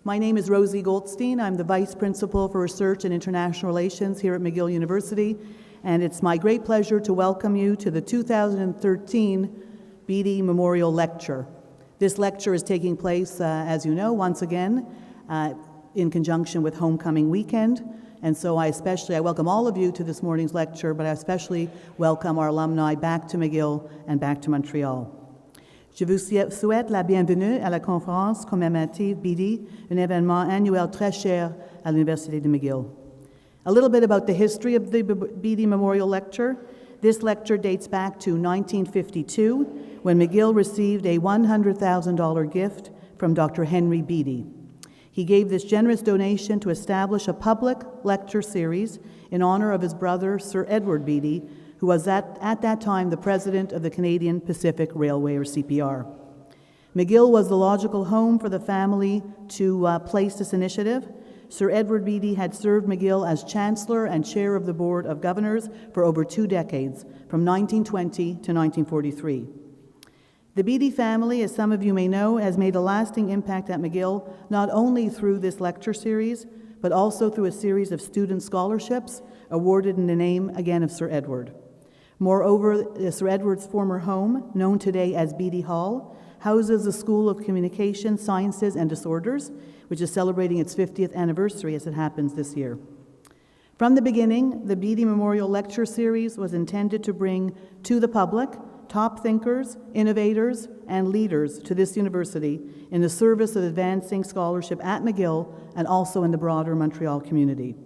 My name is Rosie Goldstein. I'm the Vice Principal for Research and International Relations here at McGill University, and it's my great pleasure to welcome you to the 2013 Beatty Memorial Lecture. This lecture is taking place, as you know, once again, in conjunction with Homecoming Weekend, and so I welcome all of you to this morning's lecture, but I especially welcome our alumni back to McGill and back to Montreal. Je vous souhaite la bienvenue à la conférence commémorative Beatty, un événement annuel très cher à l'Université de McGill. A little bit about the history of the Beatty Memorial Lecture. This lecture dates back to 1952, when McGill received a $100,000 gift from Dr. Henry Beatty. He gave this generous donation to establish a public lecture series in honor of his brother, Sir Edward Beatty, who was at that time the president of the Canadian Pacific Railway, or CPR. McGill was the logical home for the family to place this initiative. Sir Edward Beatty had served McGill as Chancellor and Chair of the Board of Governors for over 2 decades, from 1920 to 1943. The Beatty family, as some of you may know, has made a lasting impact at McGill, not only through this lecture series, but also through a series of student scholarships awarded in the name, again, of Sir Edward. Moreover, Sir Edward's former home, known today as Beatty Hall, houses the School of Communication, Sciences and Disorders, which is celebrating its 50th anniversary as it happens this year. From the beginning, the Beatty Memorial Lecture Series was intended to bring to the public top thinkers, innovators, and leaders to this university in the service of advancing scholarship at McGill and also in the broader Montreal community.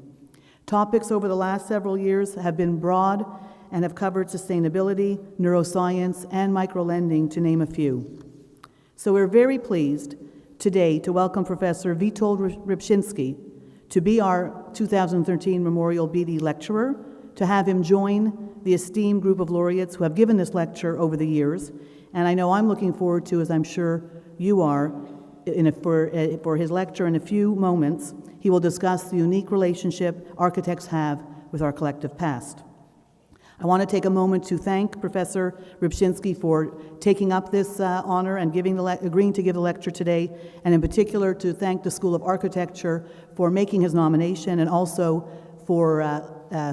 Topics over the last several years have been broad and have covered sustainability, neuroscience, and microlending, to name a few. So we're very pleased today to welcome Professor Witold Rybczynski to be our 2013 Memorial Beatty Lecturer, to have him join the esteemed group of laureates who have given this lecture over the years. And I know I'm looking forward to, as I'm sure you are, for his lecture in a few moments. He will discuss the unique relationship architects have with our collective past. I want to take a moment to thank Professor Rybczynski for taking up this honor and agreeing to give the lecture today, and in particular to thank the School of Architecture for making his nomination and also for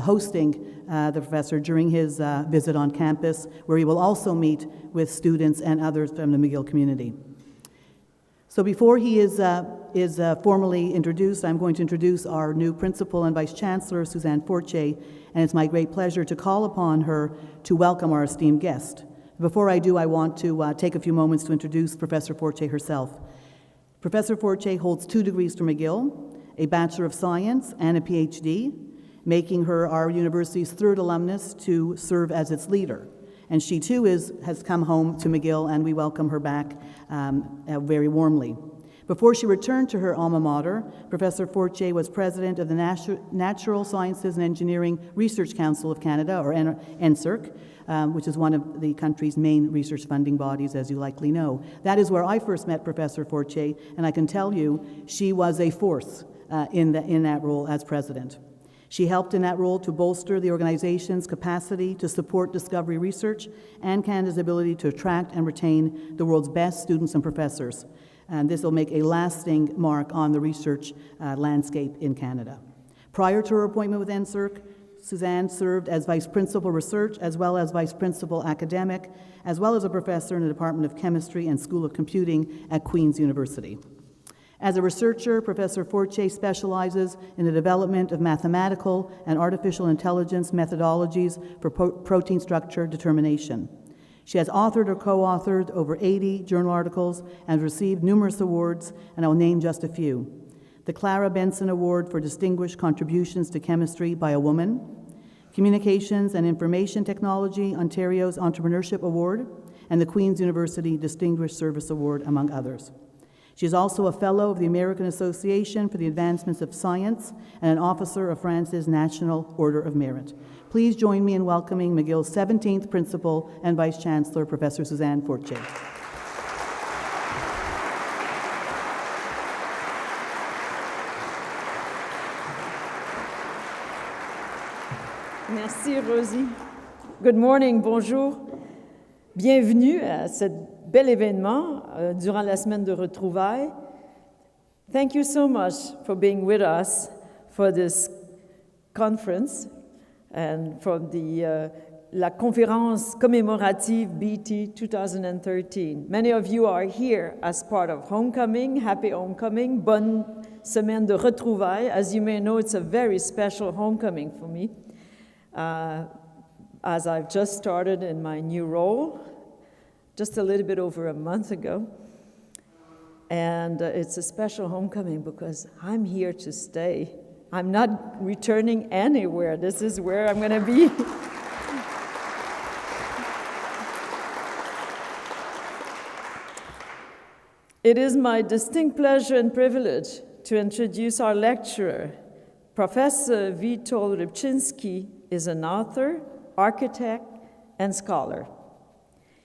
hosting the professor during his visit on campus, where he will also meet with students and others from the McGill community. So before he is formally introduced, I'm going to introduce our new Principal and Vice Chancellor, Suzanne Fortier, and it's my great pleasure to call upon her to welcome our esteemed guest. Before I do, I want to take a few moments to introduce Professor Fortier herself. Professor Fortier holds 2 degrees from McGill, a Bachelor of Science and a PhD, making her our university's 3rd alumnus to serve as its leader. And she too has come home to McGill, and we welcome her back very warmly. Before she returned to her alma mater, Professor Fortier was president of the Natural Sciences and Engineering Research Council of Canada, or NSERC, which is one of the country's main research funding bodies, as you likely know. That is where I first met Professor Fortier, and I can tell you she was a force in that role as president. She helped in that role to bolster the organization's capacity to support discovery research and Canada's ability to attract and retain the world's best students and professors. And this will make a lasting mark on the research landscape in Canada. Prior to her appointment with NSERC, Suzanne served as Vice Principal Research, as well as Vice Principal Academic, as well as a professor in the Department of Chemistry and School of Computing at Queen's University. As a researcher, Professor Fortier specializes in the development of mathematical and artificial intelligence methodologies for protein structure determination. She has authored or co-authored over 80 journal articles and received numerous awards, and I'll name just a few. The Clara Benson Award for Distinguished Contributions to Chemistry by a Woman, Communications and Information Technology, Ontario's Entrepreneurship Award, and the Queen's University Distinguished Service Award, among others. She is also a Fellow of the American Association for the Advancements of Science and an Officer of France's National Order of Merit. Please join me in welcoming McGill's 17th Principal and Vice Chancellor, Professor Suzanne Fortier. Merci, Rosie. Good morning, bonjour. Bienvenue à ce bel événement durant la semaine de retrouvailles. Thank you so much for being with us for this conference and for the La Conférence Commémorative Beatty 2013. Many of you are here as part of homecoming. Happy homecoming. Bonne semaine de retrouvailles. As you may know, it's a very special homecoming for me, as I've just started in my new role, just a little bit over a month ago. And it's a special homecoming because I'm here to stay. I'm not returning anywhere. This is where I'm going to be. It is my distinct pleasure and privilege to introduce our lecturer. Professor Witold Rybczynski is an author, architect, and scholar.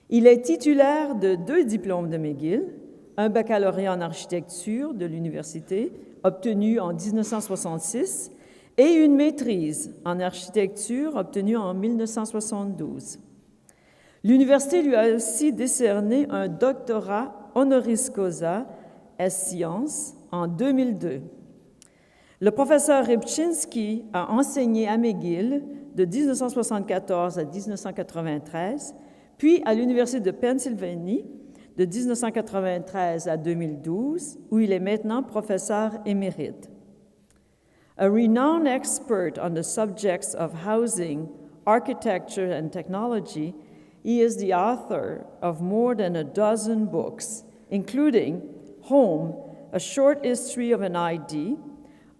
Il est titulaire de 2 diplômes de McGill, un baccalauréat en architecture de l'université, obtenu en 1966, et une maîtrise en architecture obtenue en 1972. L'université lui a aussi décerné un doctorat honoris causa ès sciences en 2002. Le professeur Rybczynski a enseigné à McGill de 1974 à 1993, puis à l'Université de Pennsylvanie de 1993 à 2012, où il est maintenant professeur émérite. A renowned expert on the subjects of housing, architecture, and technology, he is the author of more than a dozen books, including Home, A Short History of an ID,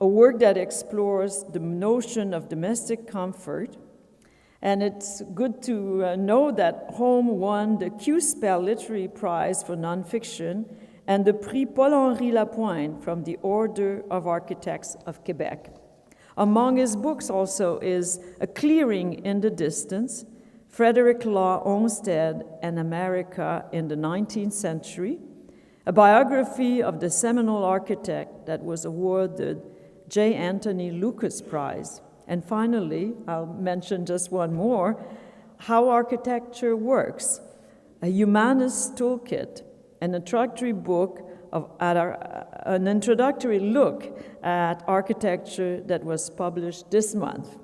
a work that explores the notion of domestic comfort. And it's good to know that Home won the Q-Spell Literary Prize for Nonfiction and the Prix Paul-Henri Lapointe from the Order of Architects of Quebec. Among his books also is A Clearing in the Distance, Frederick Law Olmsted and America in the 19th Century, a biography of the seminal architect that was awarded J. Anthony Lucas Prize. And finally, I'll mention just one more, How Architecture Works, a humanist toolkit, an introductory book an introductory look at architecture that was published this month.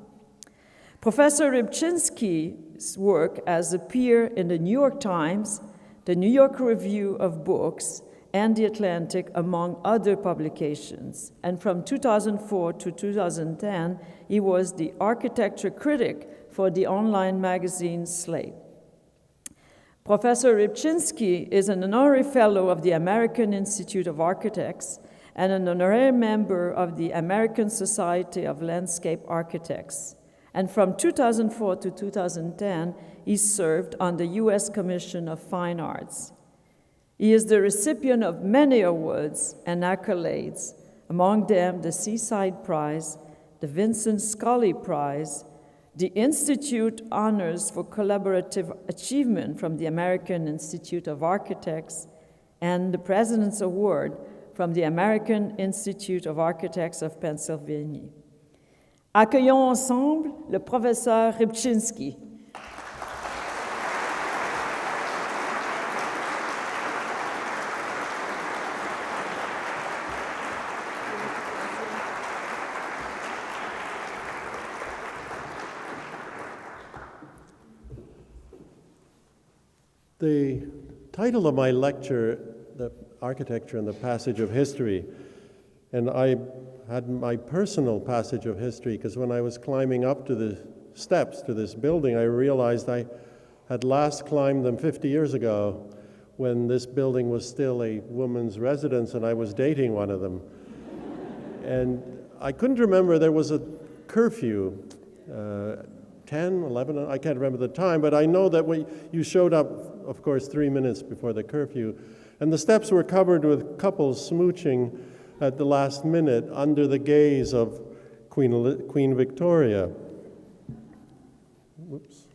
Professor Rybczynski's work has appeared in the New York Times, the New York Review of Books, and The Atlantic, among other publications. And from 2004 to 2010, he was the architecture critic for the online magazine Slate. Professor Rybczynski is an honorary fellow of the American Institute of Architects and an honorary member of the American Society of Landscape Architects. And from 2004 to 2010, he served on the U.S. Commission of Fine Arts. He is the recipient of many awards and accolades, among them the Seaside Prize, the Vincent Scully Prize, the Institute Honors for Collaborative Achievement from the American Institute of Architects, and the President's Award from the American Institute of Architects of Pennsylvania. Accueillons ensemble le professeur Rybczynski. The title of my lecture, The Architecture and the Passage of History, and I had my personal passage of history because when I was climbing up to the steps to this building, I realized I had last climbed them 50 years ago when this building was still a woman's residence and I was dating one of them. And I couldn't remember, there was a curfew, 10, 11, I can't remember the time, but I know that you showed up, of course, 3 minutes before the curfew, and the steps were covered with couples smooching at the last minute under the gaze of Queen Victoria. Whoops.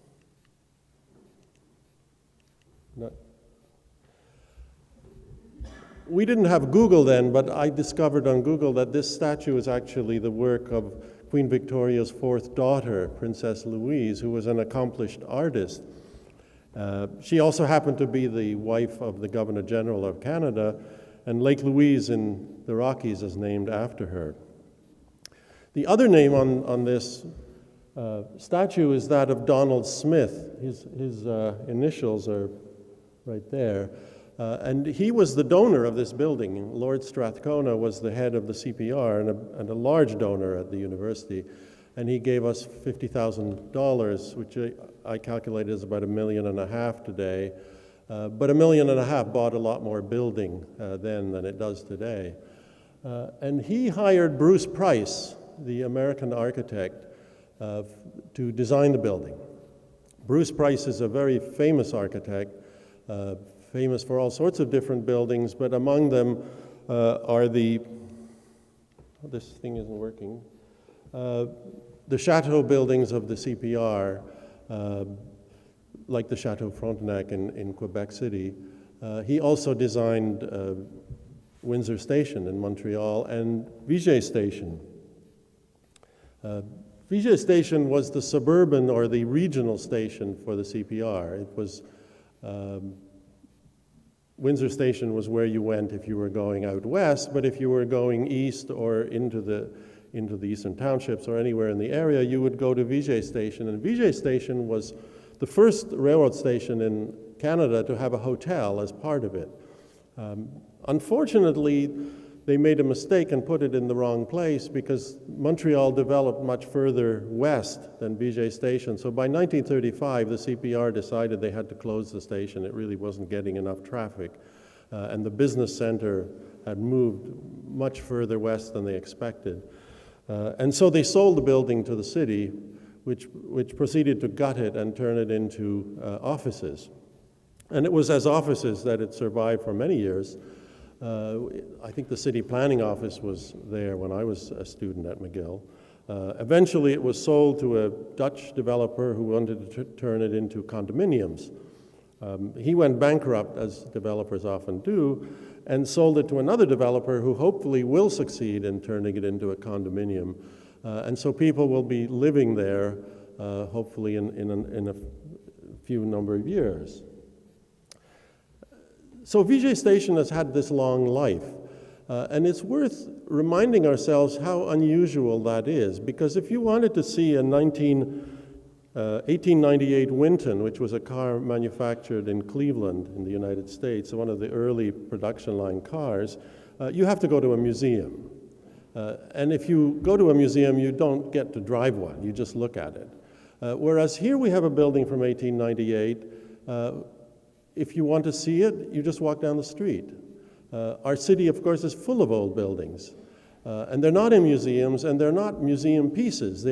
We didn't have Google then, but I discovered on Google that this statue is actually the work of Queen Victoria's 4th daughter, Princess Louise, who was an accomplished artist. She also happened to be the wife of the Governor General of Canada, and Lake Louise in the Rockies is named after her. The other name on this statue is that of Donald Smith. His initials are right there. And he was the donor of this building. Lord Strathcona was the head of the CPR and a large donor at the university. And he gave us $50,000, which I calculated is about $1.5 million today. But $1.5 million bought a lot more building then than it does today. And he hired Bruce Price, the American architect, to design the building. Bruce Price is a very famous architect, famous for all sorts of different buildings, but among them are this thing isn't working, the chateau buildings of the CPR, like the Chateau Frontenac in Quebec City. He also designed Windsor Station in Montreal and Vigier Station. Vigier Station was the suburban or the regional station for the CPR. It was Windsor Station was where you went if you were going out west, but if you were going east or into the eastern townships or anywhere in the area, you would go to Vigier Station. And Vigier Station was the first railroad station in Canada to have a hotel as part of it. Unfortunately, they made a mistake and put it in the wrong place because Montreal developed much further west than Vigier Station. So by 1935, the CPR decided they had to close the station. It really wasn't getting enough traffic. And the business center had moved much further west than they expected. And so they sold the building to the city, which proceeded to gut it and turn it into offices. And it was as offices that it survived for many years. I think the city planning office was there when I was a student at McGill. Eventually it was sold to a Dutch developer who wanted to turn it into condominiums. He went bankrupt, as developers often do, and sold it to another developer who hopefully will succeed in turning it into a condominium. And so people will be living there, hopefully in a few number of years. So Vigier Station has had this long life, and it's worth reminding ourselves how unusual that is, because if you wanted to see a 1898 Winton, which was a car manufactured in Cleveland in the United States, one of the early production line cars, you have to go to a museum. And if you go to a museum, you don't get to drive one, you just look at it. Whereas here we have a building from 1898. If you want to see it, you just walk down the street. Our city, of course, is full of old buildings. And they're not in museums, and they're not museum pieces.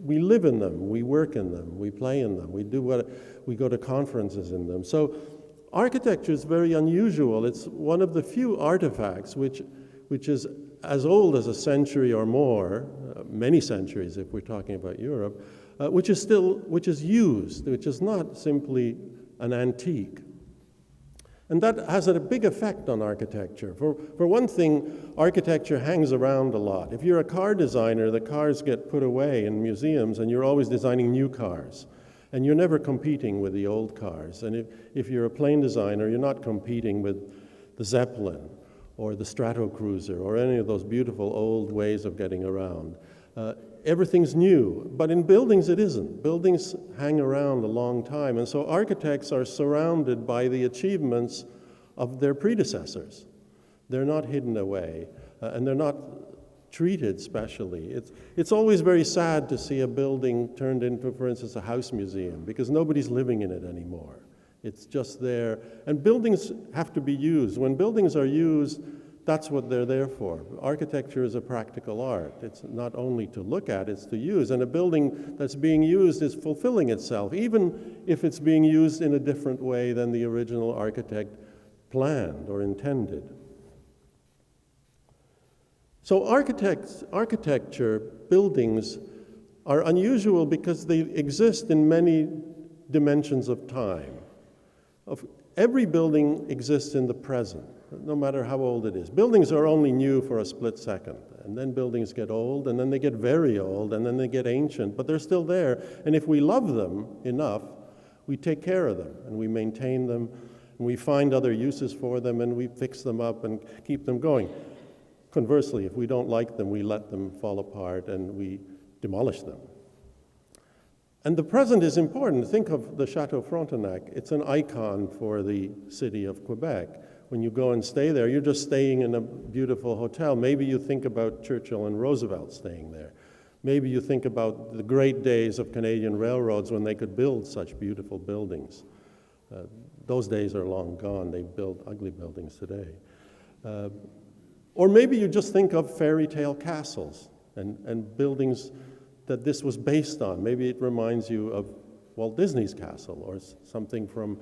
We live in them, we work in them, we play in them, we go to conferences in them. So architecture is very unusual. It's one of the few artifacts which is as old as a century or more, many centuries if we're talking about Europe, which is used, which is not simply an antique. And that has a big effect on architecture. For one thing, architecture hangs around a lot. If you're a car designer, the cars get put away in museums, and you're always designing new cars. And you're never competing with the old cars. And if you're a plane designer, you're not competing with the Zeppelin or the Stratocruiser or any of those beautiful old ways of getting around. Everything's new, but in buildings it isn't. Buildings hang around a long time, and so architects are surrounded by the achievements of their predecessors. They're not hidden away, and they're not treated specially. It's always very sad to see a building turned into, for instance, a house museum, because nobody's living in it anymore. It's just there, and buildings have to be used. When buildings are used, that's what they're there for. Architecture is a practical art. It's not only to look at, it's to use. And a building that's being used is fulfilling itself, even if it's being used in a different way than the original architect planned or intended. So architecture, buildings, are unusual because they exist in many dimensions of time. Every building exists in the present, no matter how old it is. Buildings are only new for a split second, and then buildings get old, and then they get very old, and then they get ancient, but they're still there. And if we love them enough, we take care of them, and we maintain them, we find other uses for them, and we fix them up and keep them going. Conversely, if we don't like them, we let them fall apart and we demolish them. And the present is important. Think of the Chateau Frontenac. It's an icon for the city of Quebec. When you go and stay there, you're just staying in a beautiful hotel. Maybe you think about Churchill and Roosevelt staying there. Maybe you think about the great days of Canadian railroads when they could build such beautiful buildings. Those days are long gone. They build ugly buildings today. Or maybe you just think of fairy tale castles and buildings that this was based on. Maybe it reminds you of Walt Disney's castle or something from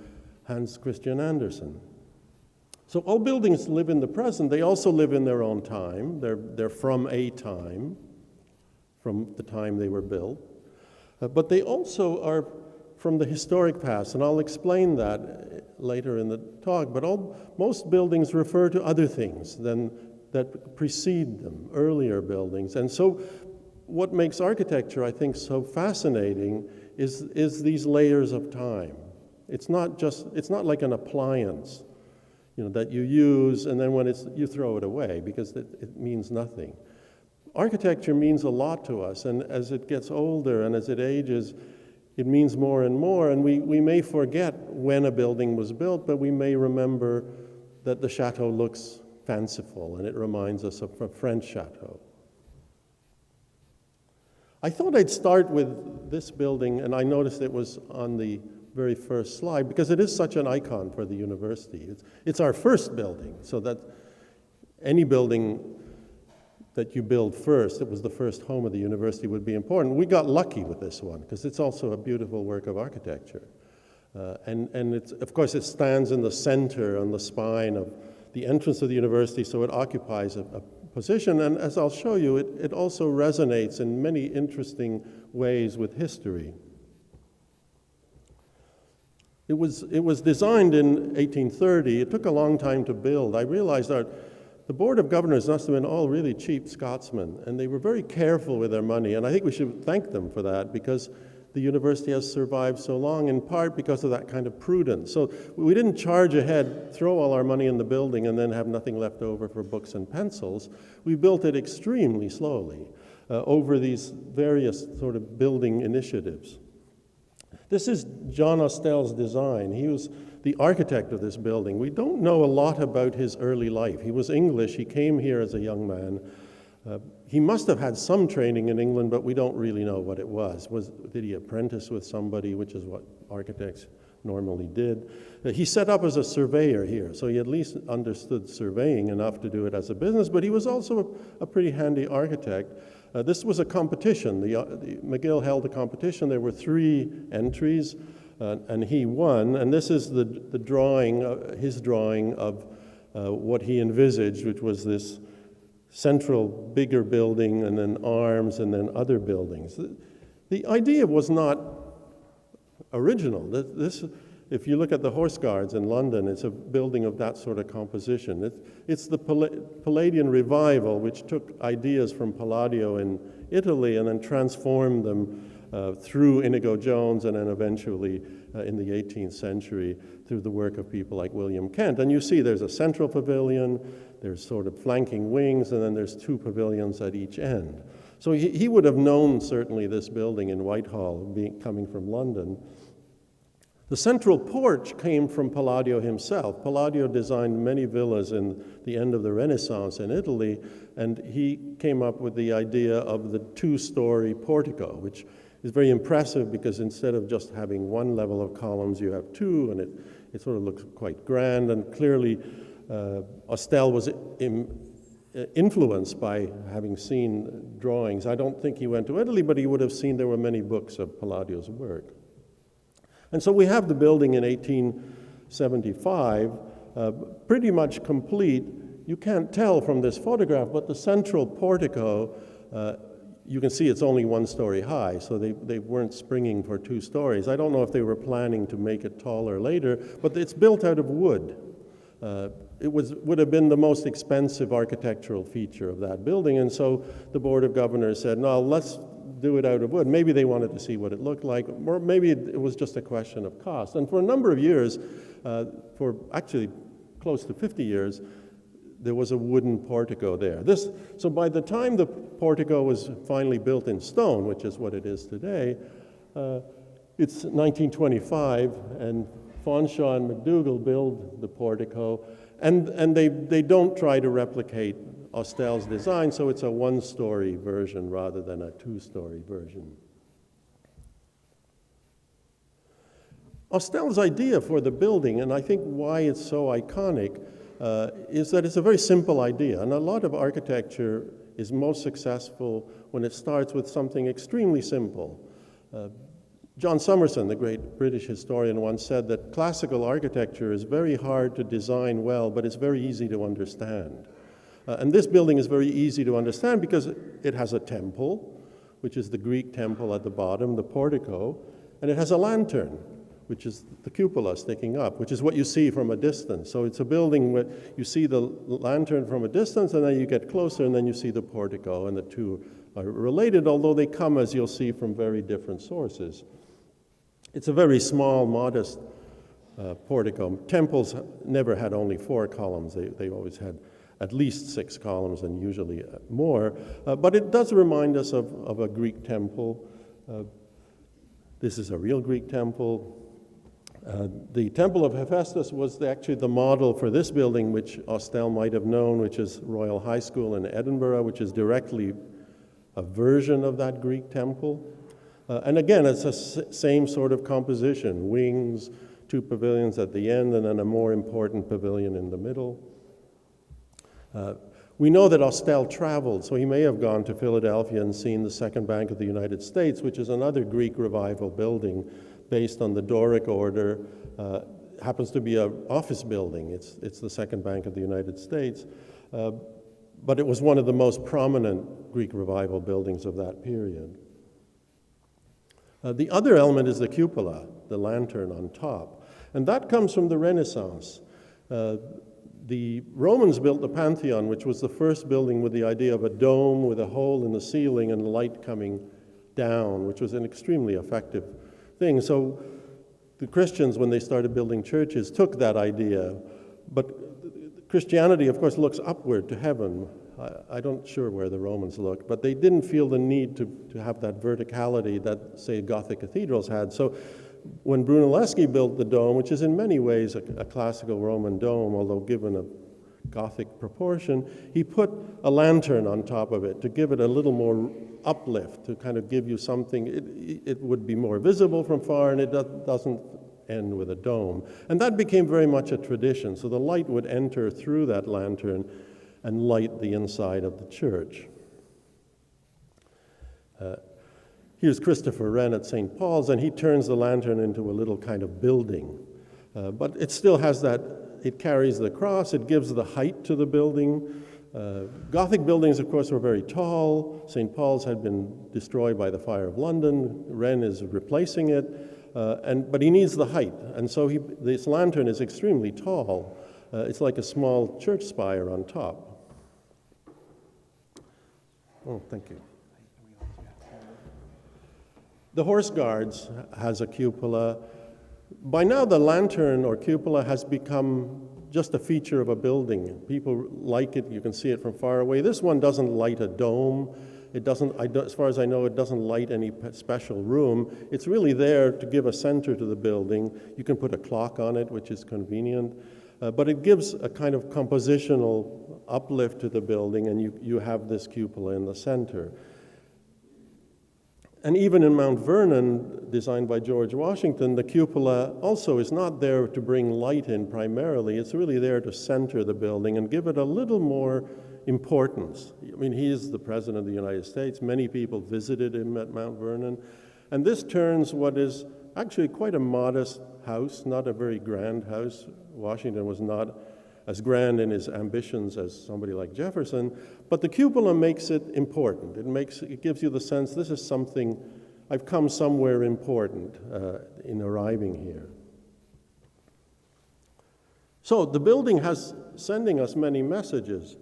Hans Christian Andersen. So all buildings live in the present. They also live in their own time. They're from a time, from the time they were built. But they also are from the historic past, and I'll explain that later in the talk. But most buildings refer to other things that precede them, earlier buildings. And so what makes architecture, I think, so fascinating is these layers of time. It's not like an appliance, that you use and then when you throw it away because it means nothing. Architecture means a lot to us, and as it gets older and as it ages, it means more and more, and we may forget when a building was built, but we may remember that the chateau looks fanciful, and it reminds us of a French chateau. I thought I'd start with this building, and I noticed it was on the very first slide because it is such an icon for the university. It's our first building, so that any building that you build first, it was the first home of the university, would be important. We got lucky with this one because it's also a beautiful work of architecture. And of course, it stands in the center on the spine of the entrance of the university, so it occupies a position. And as I'll show you, it also resonates in many interesting ways with history. It was designed in 1830. It took a long time to build. I realized that the Board of Governors must have been all really cheap Scotsmen, and they were very careful with their money, and I think we should thank them for that because the university has survived so long, in part because of that kind of prudence. So we didn't charge ahead, throw all our money in the building, and then have nothing left over for books and pencils. We built it extremely slowly over these various sort of building initiatives. This is John Austell's design. He was the architect of this building. We don't know a lot about his early life. He was English. He came here as a young man. He must have had some training in England, but we don't really know what it was. Did he apprentice with somebody, which is what architects normally did? He set up as a surveyor here, so he at least understood surveying enough to do it as a business, but he was also a pretty handy architect. This was a competition. McGill held a competition. There were 3 entries, and he won. And this is the drawing, his drawing of what he envisaged, which was this central bigger building, and then arms, and then other buildings. The idea was not original. If you look at the Horse Guards in London, it's a building of that sort of composition. It's the Palladian revival, which took ideas from Palladio in Italy and then transformed them through Inigo Jones and then eventually in the 18th century through the work of people like William Kent. And you see there's a central pavilion, there's sort of flanking wings, and then there's 2 pavilions at each end. So he would have known certainly this building in Whitehall, coming from London. The central porch came from Palladio himself. Palladio designed many villas in the end of the Renaissance in Italy, and he came up with the idea of the 2-story portico, which is very impressive because instead of just having 1 level of columns, you have 2, and it sort of looks quite grand. And clearly, Austell was influenced by having seen drawings. I don't think he went to Italy, but he would have seen there were many books of Palladio's work. And so we have the building in 1875, pretty much complete. You can't tell from this photograph, but the central portico, you can see it's only 1 story high, so they weren't springing for 2 stories. I don't know if they were planning to make it taller later, but it's built out of wood. It would have been the most expensive architectural feature of that building, and so the Board of Governors said, no, let's do it out of wood. Maybe they wanted to see what it looked like, or maybe it was just a question of cost. And for a number of years, for actually close to 50 years, there was a wooden portico there. So by the time the portico was finally built in stone, which is what it is today, it's 1925, and Fanshawe and McDougall build the portico, and they don't try to replicate Austell's design, so it's a one-story version rather than a two-story version. Austell's idea for the building, and I think why it's so iconic, is that it's a very simple idea, and a lot of architecture is most successful when it starts with something extremely simple. John Summerson, the great British historian, once said that classical architecture is very hard to design well, but it's very easy to understand. And this building is very easy to understand because it has a temple, which is the Greek temple at the bottom, the portico, and it has a lantern, which is the cupola sticking up, which is what you see from a distance. So it's a building where you see the lantern from a distance, and then you get closer, and then you see the portico, and the two are related, although they come, as you'll see, from very different sources. It's a very small, modest portico. Temples never had only 4 columns. They always had at least 6 columns, and usually more. But it does remind us of a Greek temple. This is a real Greek temple. The Temple of Hephaestus was actually the model for this building, which Austell might have known, which is Royal High School in Edinburgh, which is directly a version of that Greek temple. And again, it's the same sort of composition, wings, 2 pavilions at the end, and then a more important pavilion in the middle. We know that Austell traveled, so he may have gone to Philadelphia and seen the Second Bank of the United States, which is another Greek Revival building based on the Doric order. Happens to be an office building. It's the Second Bank of the United States. But it was one of the most prominent Greek Revival buildings of that period. The other element is the cupola, the lantern on top. And that comes from the Renaissance. The Romans built the Pantheon, which was the first building with the idea of a dome with a hole in the ceiling and light coming down, which was an extremely effective thing. So the Christians, when they started building churches, took that idea. But Christianity, of course, looks upward to heaven. I'm not sure where the Romans looked, but they didn't feel the need to have that verticality that, say, Gothic cathedrals had. So when Brunelleschi built the dome, which is in many ways a classical Roman dome, although given a Gothic proportion, he put a lantern on top of it to give it a little more uplift, to kind of give you something. It would be more visible from far, and it doesn't end with a dome. And that became very much a tradition. So the light would enter through that lantern and light the inside of the church. Here's Christopher Wren at St. Paul's, and he turns the lantern into a little kind of building. But it still has that, it carries the cross, it gives the height to the building. Gothic buildings, of course, were very tall. St. Paul's had been destroyed by the fire of London. Wren is replacing it, but he needs the height. And so this lantern is extremely tall. It's like a small church spire on top. Oh, thank you. The Horse Guards has a cupola. By now, the lantern or cupola has become just a feature of a building. People like it. You can see it from far away. This one doesn't light a dome. It doesn't, as far as I know, it doesn't light any special room. It's really there to give a center to the building. You can put a clock on it, which is convenient. But it gives a kind of compositional uplift to the building, and you have this cupola in the center. And even in Mount Vernon, designed by George Washington, the cupola also is not there to bring light in primarily. It's really there to center the building and give it a little more importance. I mean, he is the President of the United States. Many people visited him at Mount Vernon. And this turns what is actually quite a modest house, not a very grand house. Washington was not as grand in his ambitions as somebody like Jefferson, but the cupola makes it important. It gives you the sense this is something, I've come somewhere important in arriving here. So the building has sending us many messages.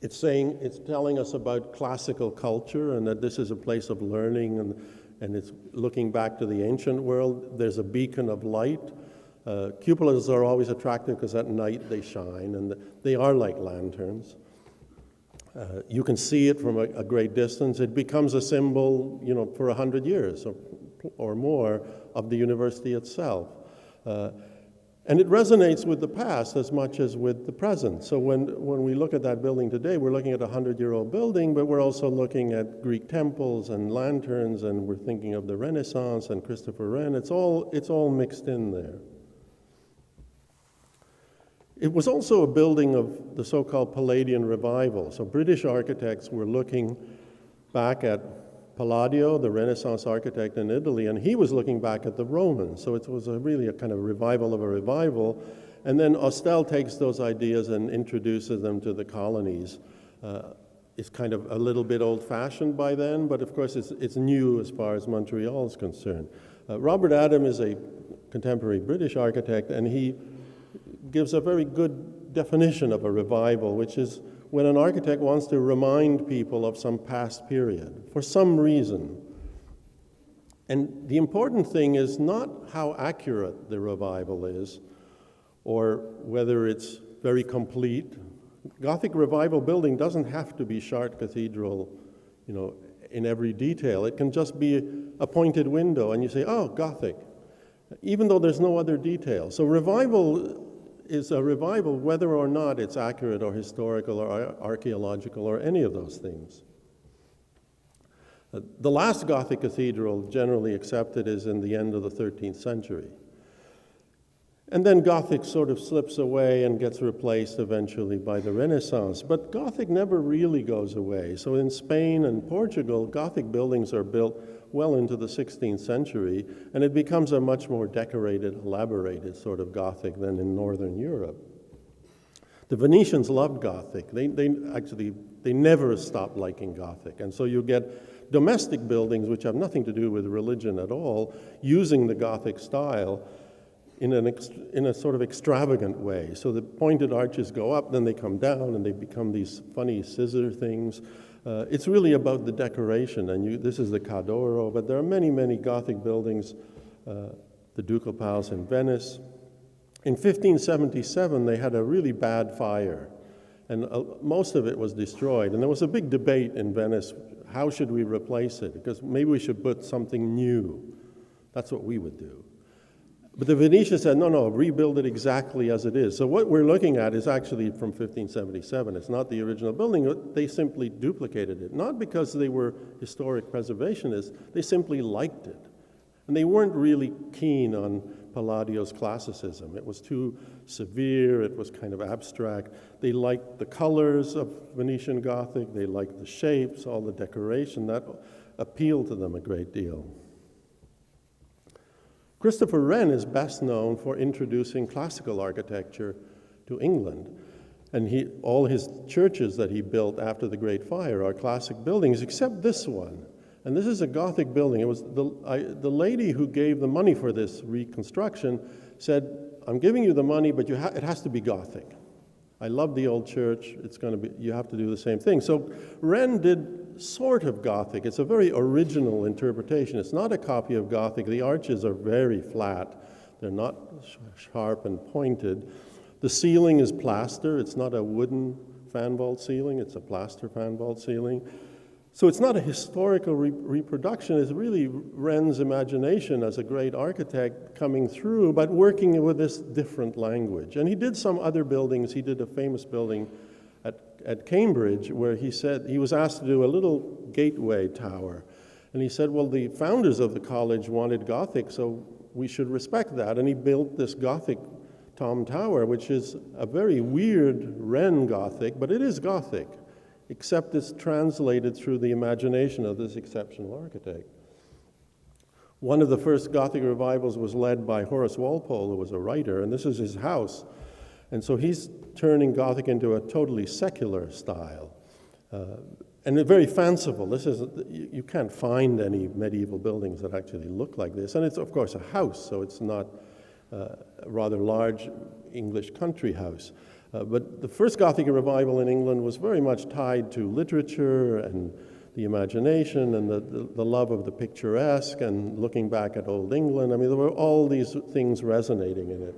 It's telling us about classical culture and that this is a place of learning, and and it's looking back to the ancient world. There's a beacon of light. Cupolas are always attractive because at night they shine, and they are like lanterns. You can see it from a great distance. It becomes a symbol, for 100 years or more of the university itself. And it resonates with the past as much as with the present. So when we look at that building today, we're looking at a 100-year-old building, but we're also looking at Greek temples and lanterns, and we're thinking of the Renaissance and Christopher Wren. It's all mixed in there. It was also a building of the so-called Palladian revival. So British architects were looking back at Palladio, the Renaissance architect in Italy, and he was looking back at the Romans. So it was really a kind of revival of a revival. And then Austell takes those ideas and introduces them to the colonies. It's kind of a little bit old-fashioned by then, but of course it's new as far as Montreal is concerned. Robert Adam is a contemporary British architect, and he gives a very good definition of a revival, which is when an architect wants to remind people of some past period for some reason. And the important thing is not how accurate the revival is or whether it's very complete. Gothic revival building doesn't have to be Chartres Cathedral, in every detail. It can just be a pointed window and you say, oh, Gothic, even though there's no other detail. So revival is a revival whether or not it's accurate or historical or archaeological or any of those things. The last Gothic cathedral generally accepted is in the end of the 13th century. And then Gothic sort of slips away and gets replaced eventually by the Renaissance. But Gothic never really goes away. So in Spain and Portugal, Gothic buildings are built well into the 16th century, and it becomes a much more decorated, elaborated sort of Gothic than in Northern Europe. The Venetians loved Gothic. They never stopped liking Gothic. And so you get domestic buildings, which have nothing to do with religion at all, using the Gothic style in a sort of extravagant way. So the pointed arches go up, then they come down, and they become these funny scissor things. It's really about the decoration, and this is the Cadoro, but there are many, many Gothic buildings, the Ducal Palace in Venice. In 1577, they had a really bad fire, and most of it was destroyed. And there was a big debate in Venice, how should we replace it? Because maybe we should put something new. That's what we would do. But the Venetians said, no, rebuild it exactly as it is. So what we're looking at is actually from 1577. It's not the original building. They simply duplicated it, not because they were historic preservationists. They simply liked it. And they weren't really keen on Palladio's classicism. It was too severe. It was kind of abstract. They liked the colors of Venetian Gothic. They liked the shapes, all the decoration. That appealed to them a great deal. Christopher Wren is best known for introducing classical architecture to England. And all his churches that he built after the Great Fire are classic buildings, except this one. And this is a Gothic building. It was the lady who gave the money for this reconstruction said, I'm giving you the money, but it has to be Gothic. I love the old church. You have to do the same thing. So Wren did sort of Gothic. It's a very original interpretation. It's not a copy of Gothic. The arches are very flat. They're not sharp and pointed. The ceiling is plaster. It's not a wooden fan vault ceiling. It's a plaster fan vault ceiling. So it's not a historical reproduction. It's really Wren's imagination as a great architect coming through, but working with this different language. And he did some other buildings. He did a famous building at Cambridge where he said he was asked to do a little gateway tower. And he said, well, the founders of the college wanted Gothic, so we should respect that. And he built this Gothic Tom Tower, which is a very weird Wren Gothic, but it is Gothic, except it's translated through the imagination of this exceptional architect. One of the first Gothic revivals was led by Horace Walpole, who was a writer, and this is his house. And so he's turning Gothic into a totally secular style. And very fanciful. You can't find any medieval buildings that actually look like this. And it's, of course, a house, so it's not a rather large English country house. But the first Gothic revival in England was very much tied to literature and the imagination and the love of the picturesque and looking back at Old England. I mean, there were all these things resonating in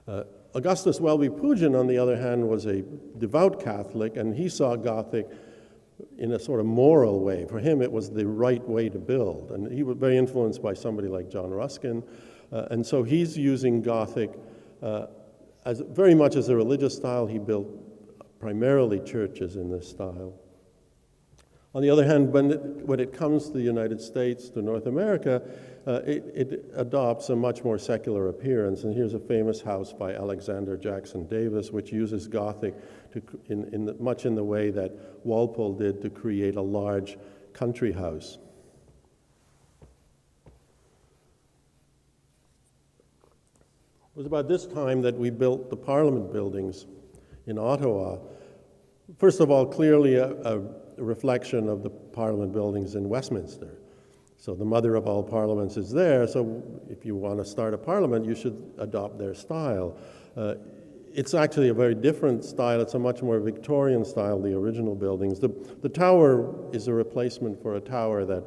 it. Augustus Welby Pugin, on the other hand, was a devout Catholic, and he saw Gothic in a sort of moral way. For him, it was the right way to build, and he was very influenced by somebody like John Ruskin, and so he's using Gothic as very much as a religious style. He built primarily churches in this style. On the other hand, when it comes to the United States, to North America, it adopts a much more secular appearance. And here's a famous house by Alexander Jackson Davis, which uses Gothic much in the way that Walpole did to create a large country house. It was about this time that we built the Parliament buildings in Ottawa. First of all, clearly a reflection of the Parliament buildings in Westminster. So the mother of all parliaments is there, so if you want to start a parliament, you should adopt their style. It's actually a very different style. It's a much more Victorian style, the original buildings. The tower is a replacement for a tower that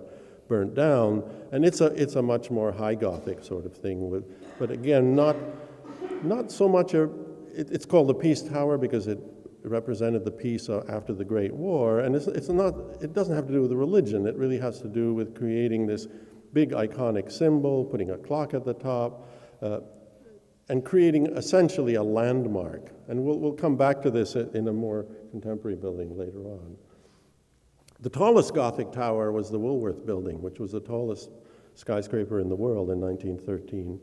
burnt down, and it's a much more high Gothic sort of thing. But again, not so much it's called the Peace Tower because it represented the peace after the Great War, and it doesn't have to do with religion. It really has to do with creating this big iconic symbol, putting a clock at the top, and creating essentially a landmark. And we'll come back to this in a more contemporary building later on. The tallest Gothic tower was the Woolworth Building, which was the tallest skyscraper in the world in 1913,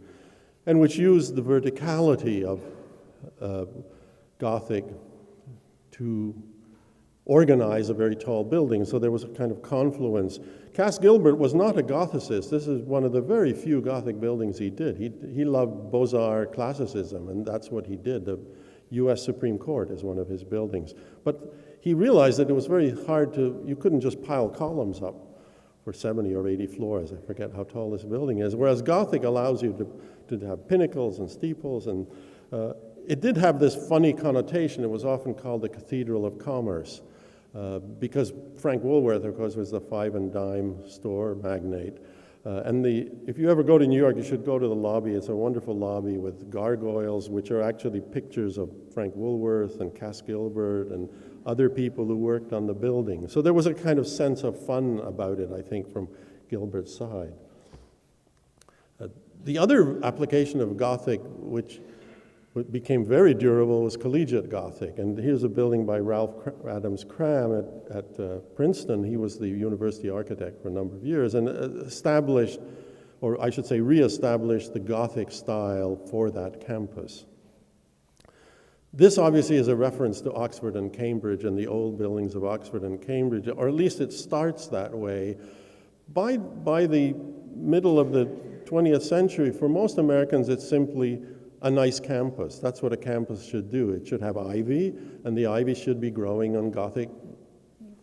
and which used the verticality of Gothic to organize a very tall building. So there was a kind of confluence. Cass Gilbert was not a Gothicist. This is one of the very few Gothic buildings he did. He loved Beaux-Arts classicism, and that's what he did. The U.S. Supreme Court is one of his buildings. But he realized that it was very hard you couldn't just pile columns up for 70 or 80 floors. I forget how tall this building is. Whereas Gothic allows you to have pinnacles and steeples, and it did have this funny connotation. It was often called the Cathedral of Commerce because Frank Woolworth, of course, was the five and dime store magnate. If you ever go to New York, you should go to the lobby. It's a wonderful lobby with gargoyles, which are actually pictures of Frank Woolworth and Cass Gilbert and other people who worked on the building. So there was a kind of sense of fun about it, I think, from Gilbert's side. The other application of Gothic, which became very durable, was collegiate Gothic. And here's a building by Ralph Adams Cram at Princeton. He was the university architect for a number of years and established, or I should say reestablished, the Gothic style for that campus. This obviously is a reference to Oxford and Cambridge and the old buildings of Oxford and Cambridge, or at least it starts that way. By the middle of the 20th century, for most Americans, it's simply a nice campus. That's what a campus should do. It should have ivy, and the ivy should be growing on Gothic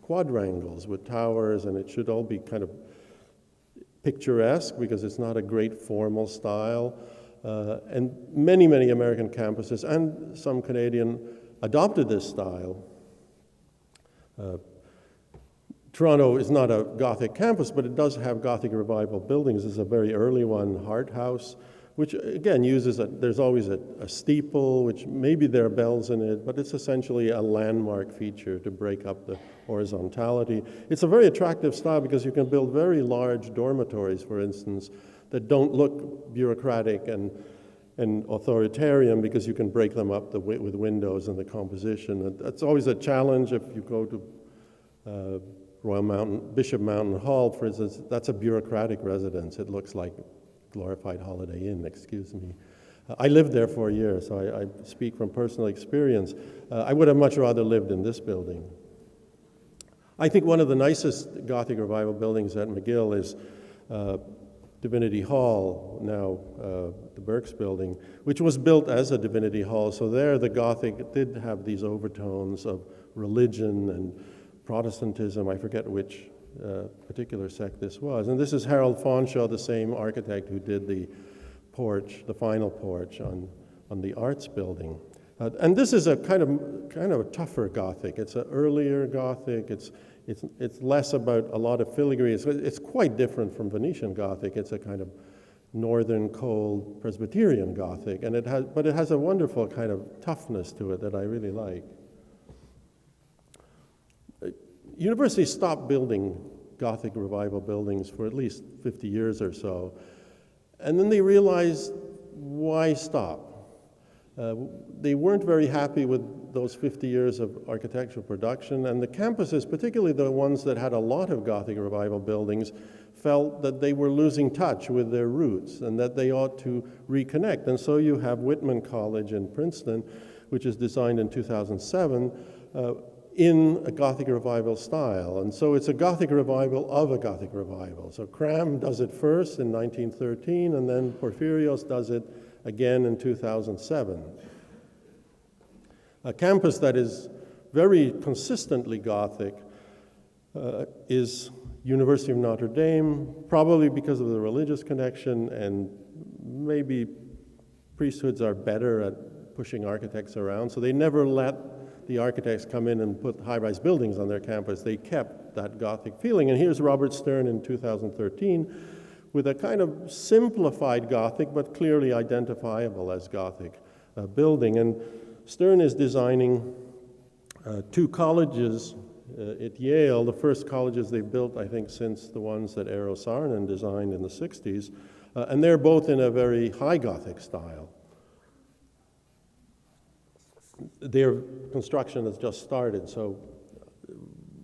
quadrangles with towers, and it should all be kind of picturesque because it's not a great formal style. And many, many American campuses and some Canadian adopted this style. Toronto is not a Gothic campus, but it does have Gothic Revival buildings. There's a very early one, Hart House, which again there's always a steeple, which maybe there are bells in it, but it's essentially a landmark feature to break up the horizontality. It's a very attractive style because you can build very large dormitories, for instance, that don't look bureaucratic and authoritarian because you can break them up with windows and the composition. That's always a challenge if you go to Bishop Mountain Hall, for instance. That's a bureaucratic residence. It looks like glorified Holiday Inn, excuse me. I lived there for a year, so I speak from personal experience. I would have much rather lived in this building. I think one of the nicest Gothic Revival buildings at McGill is Divinity Hall, now the Burke's building, which was built as a Divinity Hall. So there the Gothic did have these overtones of religion and Protestantism. I forget which particular sect this was. And this is Harold Fanshawe, the same architect who did the porch, the final porch on the Arts building. And this is a kind of a tougher Gothic. It's an earlier Gothic. it's less about a lot of filigree. It's quite different from Venetian Gothic. It's a kind of northern, cold Presbyterian Gothic, but it has a wonderful kind of toughness to it that I really like. Universities stopped building Gothic Revival buildings for at least 50 years or so, and then they realized, why stop? They weren't very happy with those 50 years of architectural production, and the campuses, particularly the ones that had a lot of Gothic Revival buildings, felt that they were losing touch with their roots and that they ought to reconnect. And so you have Whitman College in Princeton, which is designed in 2007, in a Gothic Revival style. And so it's a Gothic Revival of a Gothic Revival. So Cram does it first in 1913, and then Porphyrios does it again in 2007. A campus that is very consistently Gothic is University of Notre Dame, probably because of the religious connection, and maybe priesthoods are better at pushing architects around, so they never let the architects come in and put high-rise buildings on their campus. They kept that Gothic feeling. And here's Robert Stern in 2013 with a kind of simplified Gothic, but clearly identifiable as Gothic building. And Stern is designing two colleges at Yale, the first colleges they built, I think, since the ones that Eero Saarinen designed in the 60s, and they're both in a very high Gothic style. Their construction has just started, so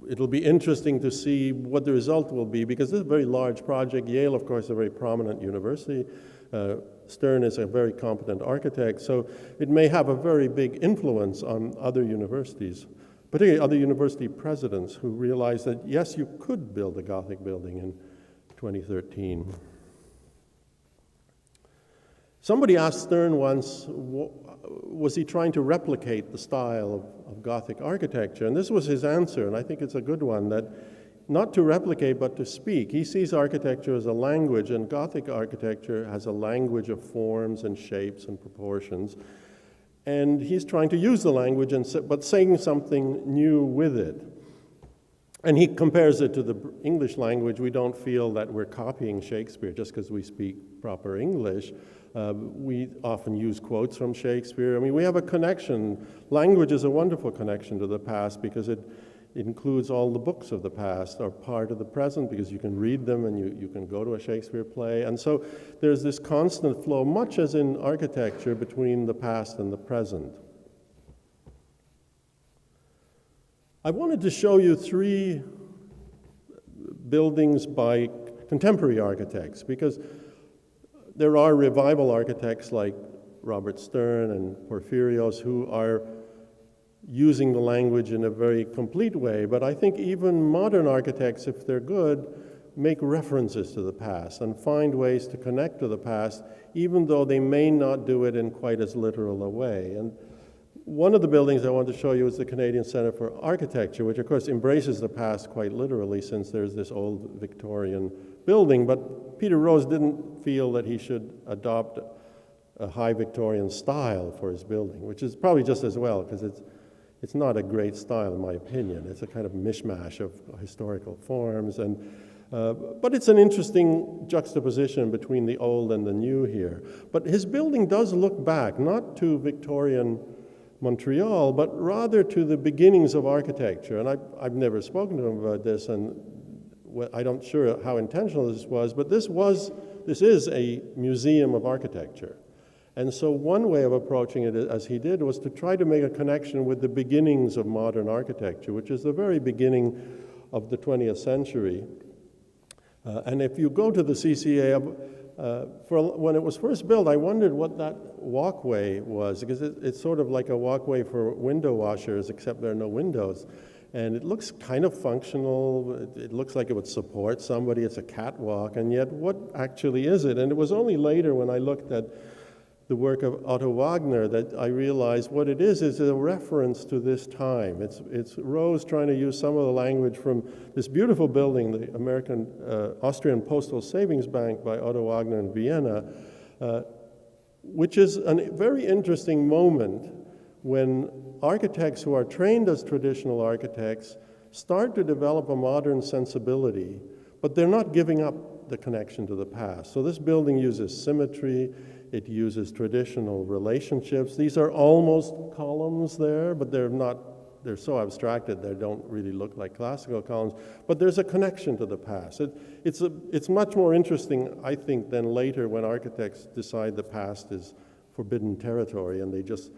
it'll be interesting to see what the result will be, because this is a very large project. Yale, of course, is a very prominent university. Stern is a very competent architect, so it may have a very big influence on other universities, particularly other university presidents who realize that, yes, you could build a Gothic building in 2013. Somebody asked Stern once, was he trying to replicate the style of Gothic architecture? And this was his answer, and I think it's a good one, that not to replicate, but to speak. He sees architecture as a language, and Gothic architecture has a language of forms and shapes and proportions. And he's trying to use the language, but saying something new with it. And he compares it to the English language. We don't feel that we're copying Shakespeare just because we speak proper English. We often use quotes from Shakespeare. I mean, we have a connection. Language is a wonderful connection to the past because it includes all the books of the past are part of the present, because you can read them and you can go to a Shakespeare play. And so there's this constant flow, much as in architecture, between the past and the present. I wanted to show you three buildings by contemporary architects, because there are revival architects like Robert Stern and Porphyrios who are using the language in a very complete way, but I think even modern architects, if they're good, make references to the past and find ways to connect to the past, even though they may not do it in quite as literal a way. And one of the buildings I want to show you is the Canadian Centre for Architecture, which of course embraces the past quite literally, since there's this old Victorian building, but Peter Rose didn't feel that he should adopt a high Victorian style for his building, which is probably just as well, because it's not a great style, in my opinion. It's a kind of mishmash of historical forms, but it's an interesting juxtaposition between the old and the new here. But his building does look back, not to Victorian Montreal, but rather to the beginnings of architecture. And I've never spoken to him about this, and I'm not sure how intentional this was, but this is a museum of architecture. And so one way of approaching it, as he did, was to try to make a connection with the beginnings of modern architecture, which is the very beginning of the 20th century. And if you go to the CCA, when it was first built, I wondered what that walkway was, because it's sort of like a walkway for window washers, except there are no windows. And it looks kind of functional. It looks like it would support somebody. It's a catwalk, and yet what actually is it? And it was only later when I looked at the work of Otto Wagner that I realized what it is a reference to this time. It's Rose trying to use some of the language from this beautiful building, the Austrian Postal Savings Bank by Otto Wagner in Vienna, which is a very interesting moment when architects who are trained as traditional architects start to develop a modern sensibility, but they're not giving up the connection to the past. So this building uses symmetry, it uses traditional relationships. These are almost columns there, but they're so abstracted they don't really look like classical columns, but there's a connection to the past. It's much more interesting, I think, than later when architects decide the past is forbidden territory and they just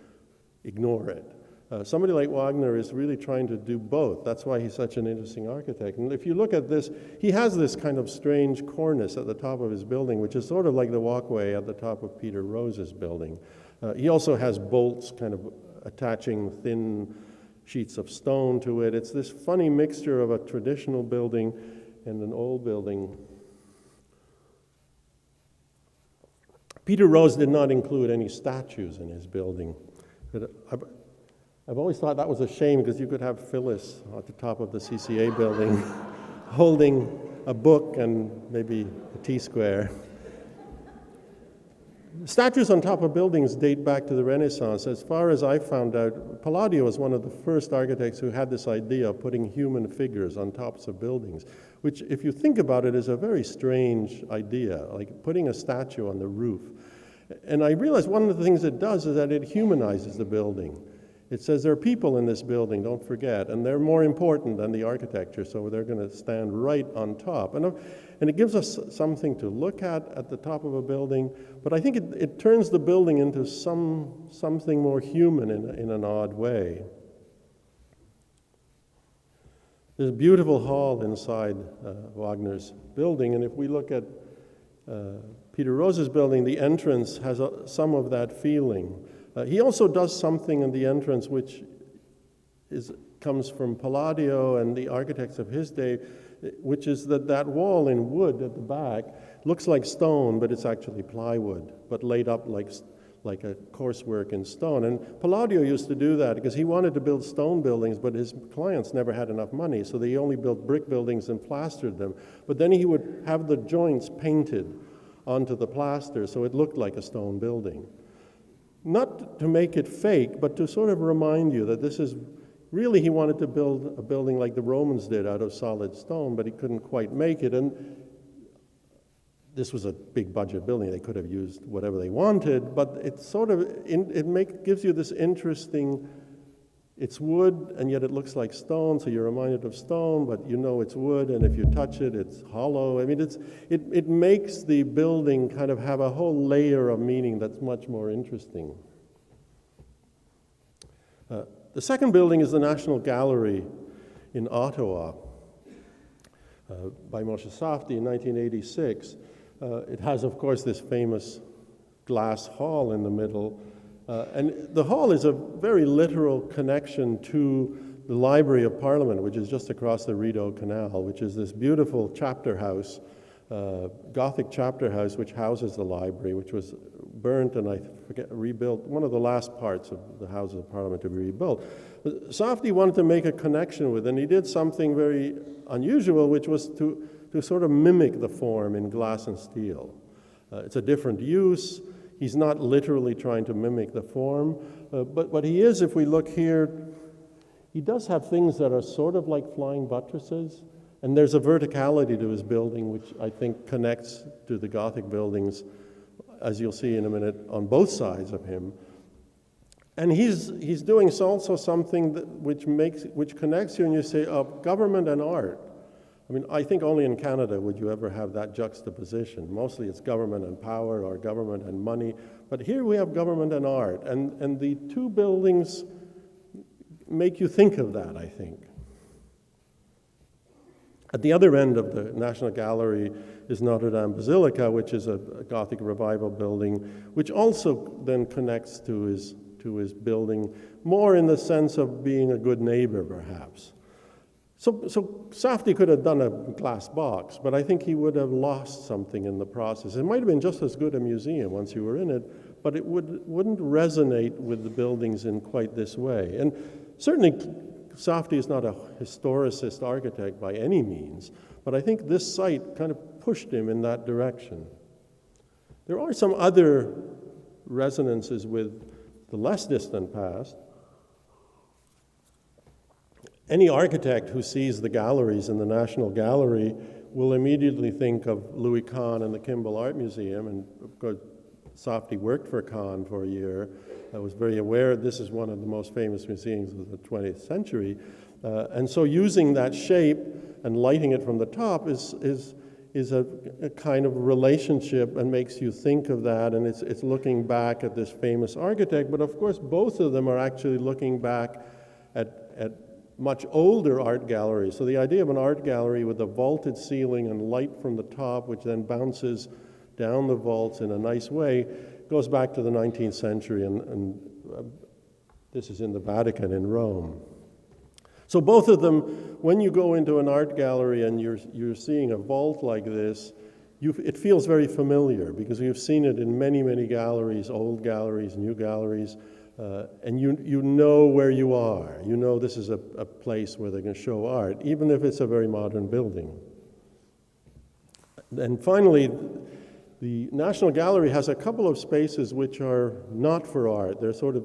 ignore it. Somebody like Wagner is really trying to do both. That's why he's such an interesting architect. And if you look at this, he has this kind of strange cornice at the top of his building, which is sort of like the walkway at the top of Peter Rose's building. He also has bolts kind of attaching thin sheets of stone to it. It's this funny mixture of a traditional building and an old building. Peter Rose did not include any statues in his building. I've always thought that was a shame because you could have Phyllis at the top of the CCA building holding a book and maybe a T-square. Statues on top of buildings date back to the Renaissance. As far as I found out, Palladio was one of the first architects who had this idea of putting human figures on tops of buildings, which, if you think about it, is a very strange idea, like putting a statue on the roof. And I realized one of the things it does is that it humanizes the building. It says there are people in this building, don't forget, and they're more important than the architecture, so they're going to stand right on top. And it gives us something to look at the top of a building, but I think it turns the building into something more human in an odd way. There's a beautiful hall inside Wagner's building, and if we look at Peter Rose's building, the entrance has some of that feeling. He also does something in the entrance which comes from Palladio and the architects of his day, which is that wall in wood at the back looks like stone, but it's actually plywood, but laid up like a coarse work in stone. And Palladio used to do that because he wanted to build stone buildings, but his clients never had enough money, so they only built brick buildings and plastered them. But then he would have the joints painted onto the plaster so it looked like a stone building. Not to make it fake, but to sort of remind you that this is really, he wanted to build a building like the Romans did out of solid stone, but he couldn't quite make it. And this was a big budget building. They could have used whatever they wanted, but it sort of, gives you this interesting, it's wood, and yet it looks like stone, so you're reminded of stone, but you know it's wood, and if you touch it, it's hollow. I mean, it makes the building kind of have a whole layer of meaning that's much more interesting. The second building is the National Gallery in Ottawa by Moshe Safdie in 1986. It has, of course, this famous glass hall in the middle. And the hall is a very literal connection to the Library of Parliament, which is just across the Rideau Canal, which is this beautiful chapter house, Gothic chapter house, which houses the library, which was burnt and rebuilt, one of the last parts of the Houses of Parliament to be rebuilt. Safdie wanted to make a connection with it, and he did something very unusual, which was to sort of mimic the form in glass and steel. It's a different use. He's not literally trying to mimic the form, but he is, if we look here, he does have things that are sort of like flying buttresses, and there's a verticality to his building which I think connects to the Gothic buildings, as you'll see in a minute, on both sides of him. And he's doing also something which connects you, and you say, of government and art. I mean, I think only in Canada would you ever have that juxtaposition. Mostly it's government and power or government and money, but here we have government and art, and the two buildings make you think of that, I think. At the other end of the National Gallery is Notre Dame Basilica, which is a Gothic revival building, which also then connects to his building, more in the sense of being a good neighbor, perhaps. So Safdie could have done a glass box, but I think he would have lost something in the process. It might have been just as good a museum once you were in it, but it wouldn't resonate with the buildings in quite this way. And certainly Safdie is not a historicist architect by any means, but I think this site kind of pushed him in that direction. There are some other resonances with the less distant past. Any architect who sees the galleries in the National Gallery will immediately think of Louis Kahn and the Kimball Art Museum, and of course, Softy worked for Kahn for a year. I was very aware this is one of the most famous museums of the 20th century. And so using that shape and lighting it from the top is a kind of relationship and makes you think of that, and it's looking back at this famous architect. But of course, both of them are actually looking back at much older art galleries. So the idea of an art gallery with a vaulted ceiling and light from the top, which then bounces down the vaults in a nice way, goes back to the 19th century, and this is in the Vatican in Rome. So both of them, when you go into an art gallery and you're seeing a vault like this, it feels very familiar because you've seen it in many, many galleries, old galleries, new galleries, and you know where you are. You know this is a place where they're going to show art, even if it's a very modern building. And finally, the National Gallery has a couple of spaces which are not for art. They're sort of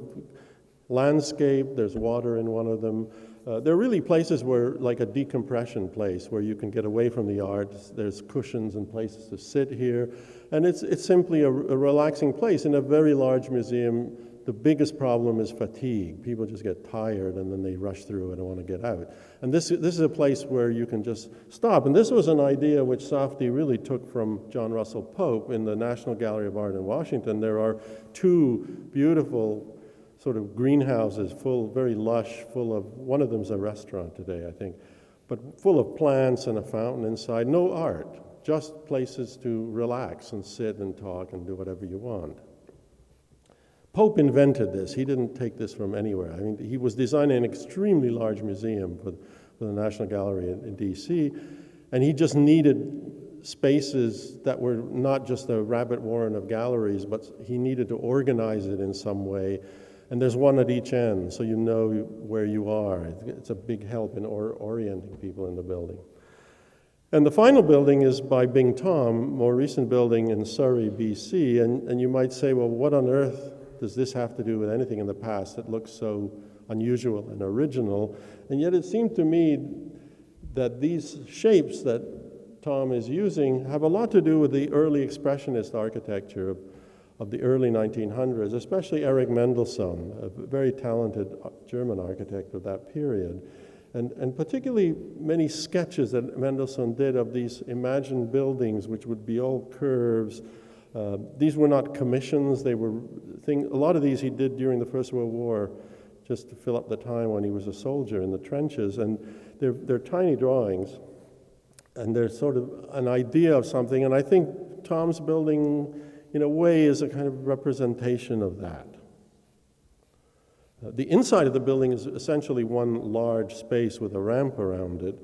landscape, there's water in one of them. They're really places where, like a decompression place, where you can get away from the art. There's cushions and places to sit here. And it's simply a relaxing place. In a very large museum, the biggest problem is fatigue. People just get tired and then they rush through it and want to get out. And this is a place where you can just stop. And this was an idea which Softy really took from John Russell Pope in the National Gallery of Art in Washington. There are two beautiful sort of greenhouses, very lush, full of, one of them's a restaurant today, I think, but full of plants and a fountain inside. No art, just places to relax and sit and talk and do whatever you want. Pope invented this. He didn't take this from anywhere. I mean, he was designing an extremely large museum for the National Gallery in D.C., and he just needed spaces that were not just a rabbit warren of galleries, but he needed to organize it in some way. And there's one at each end, so you know where you are. It's a big help in orienting people in the building. And the final building is by Bing Tom, more recent building in Surrey, BC. And you might say, well, what on earth does this have to do with anything in the past that looks so unusual and original? And yet it seemed to me that these shapes that Tom is using have a lot to do with the early expressionist architecture of the early 1900s, especially Erich Mendelssohn, a very talented German architect of that period. And particularly many sketches that Mendelssohn did of these imagined buildings, which would be all curves. These were not commissions. They were a lot of these he did during the First World War, just to fill up the time when he was a soldier in the trenches. And they're tiny drawings, and they're sort of an idea of something. And I think Tom's building, in a way, is a kind of representation of that. The inside of the building is essentially one large space with a ramp around it.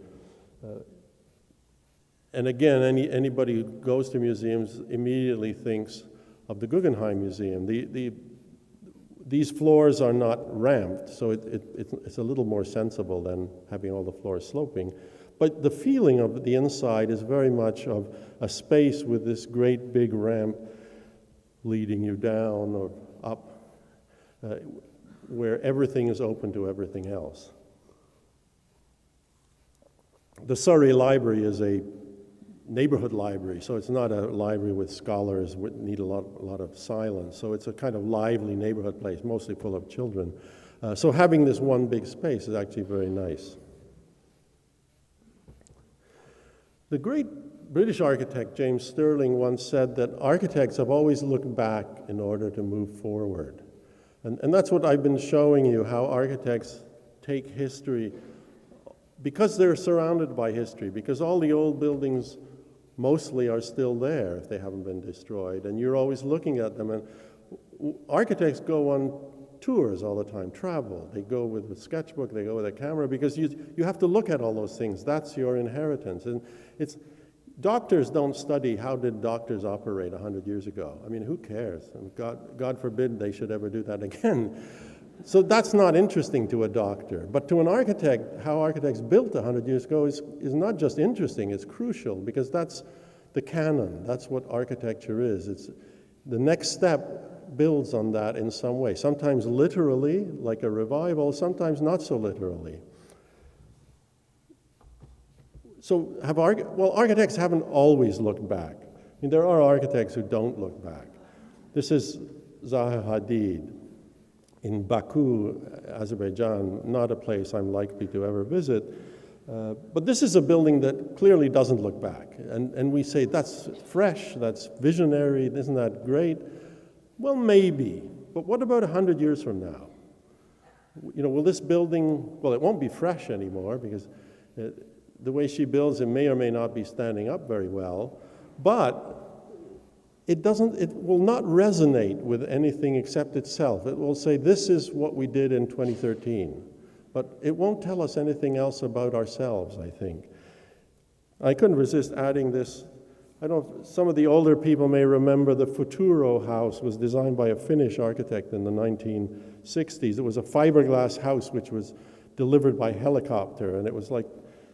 And again, anybody who goes to museums immediately thinks of the Guggenheim Museum. These floors are not ramped, so it's a little more sensible than having all the floors sloping. But the feeling of the inside is very much of a space with this great big ramp leading you down or up, where everything is open to everything else. The Surrey Library is a neighborhood library, so it's not a library with scholars who need a lot of silence. So it's a kind of lively neighborhood place, mostly full of children. So having this one big space is actually very nice. The great British architect James Stirling once said that architects have always looked back in order to move forward. And that's what I've been showing you, how architects take history, because they're surrounded by history, because all the old buildings mostly are still there if they haven't been destroyed, and you're always looking at them. And architects go on tours all the time, travel. They go with a sketchbook, they go with a camera, because you have to look at all those things. That's your inheritance. And doctors don't study how did doctors operate 100 years ago. I mean, who cares? And God forbid they should ever do that again. So that's not interesting to a doctor. But to an architect, how architects built 100 years ago is not just interesting, it's crucial, because that's the canon. That's what architecture is. It's the next step builds on that in some way, sometimes literally, like a revival, sometimes not so literally. So architects haven't always looked back. I mean, there are architects who don't look back. This is Zaha Hadid in Baku, Azerbaijan, not a place I'm likely to ever visit. But this is a building that clearly doesn't look back. And we say, that's fresh, that's visionary, isn't that great? Well, maybe. But what about 100 years from now? You know, will this building, well, it won't be fresh anymore because the way she builds it may or may not be standing up very well, but it will not resonate with anything except itself. It will say, this is what we did in 2013, but it won't tell us anything else about ourselves, I think. I couldn't resist adding this. I don't know, some of the older people may remember the Futuro house was designed by a Finnish architect in the 1960s. It was a fiberglass house which was delivered by helicopter, and it was like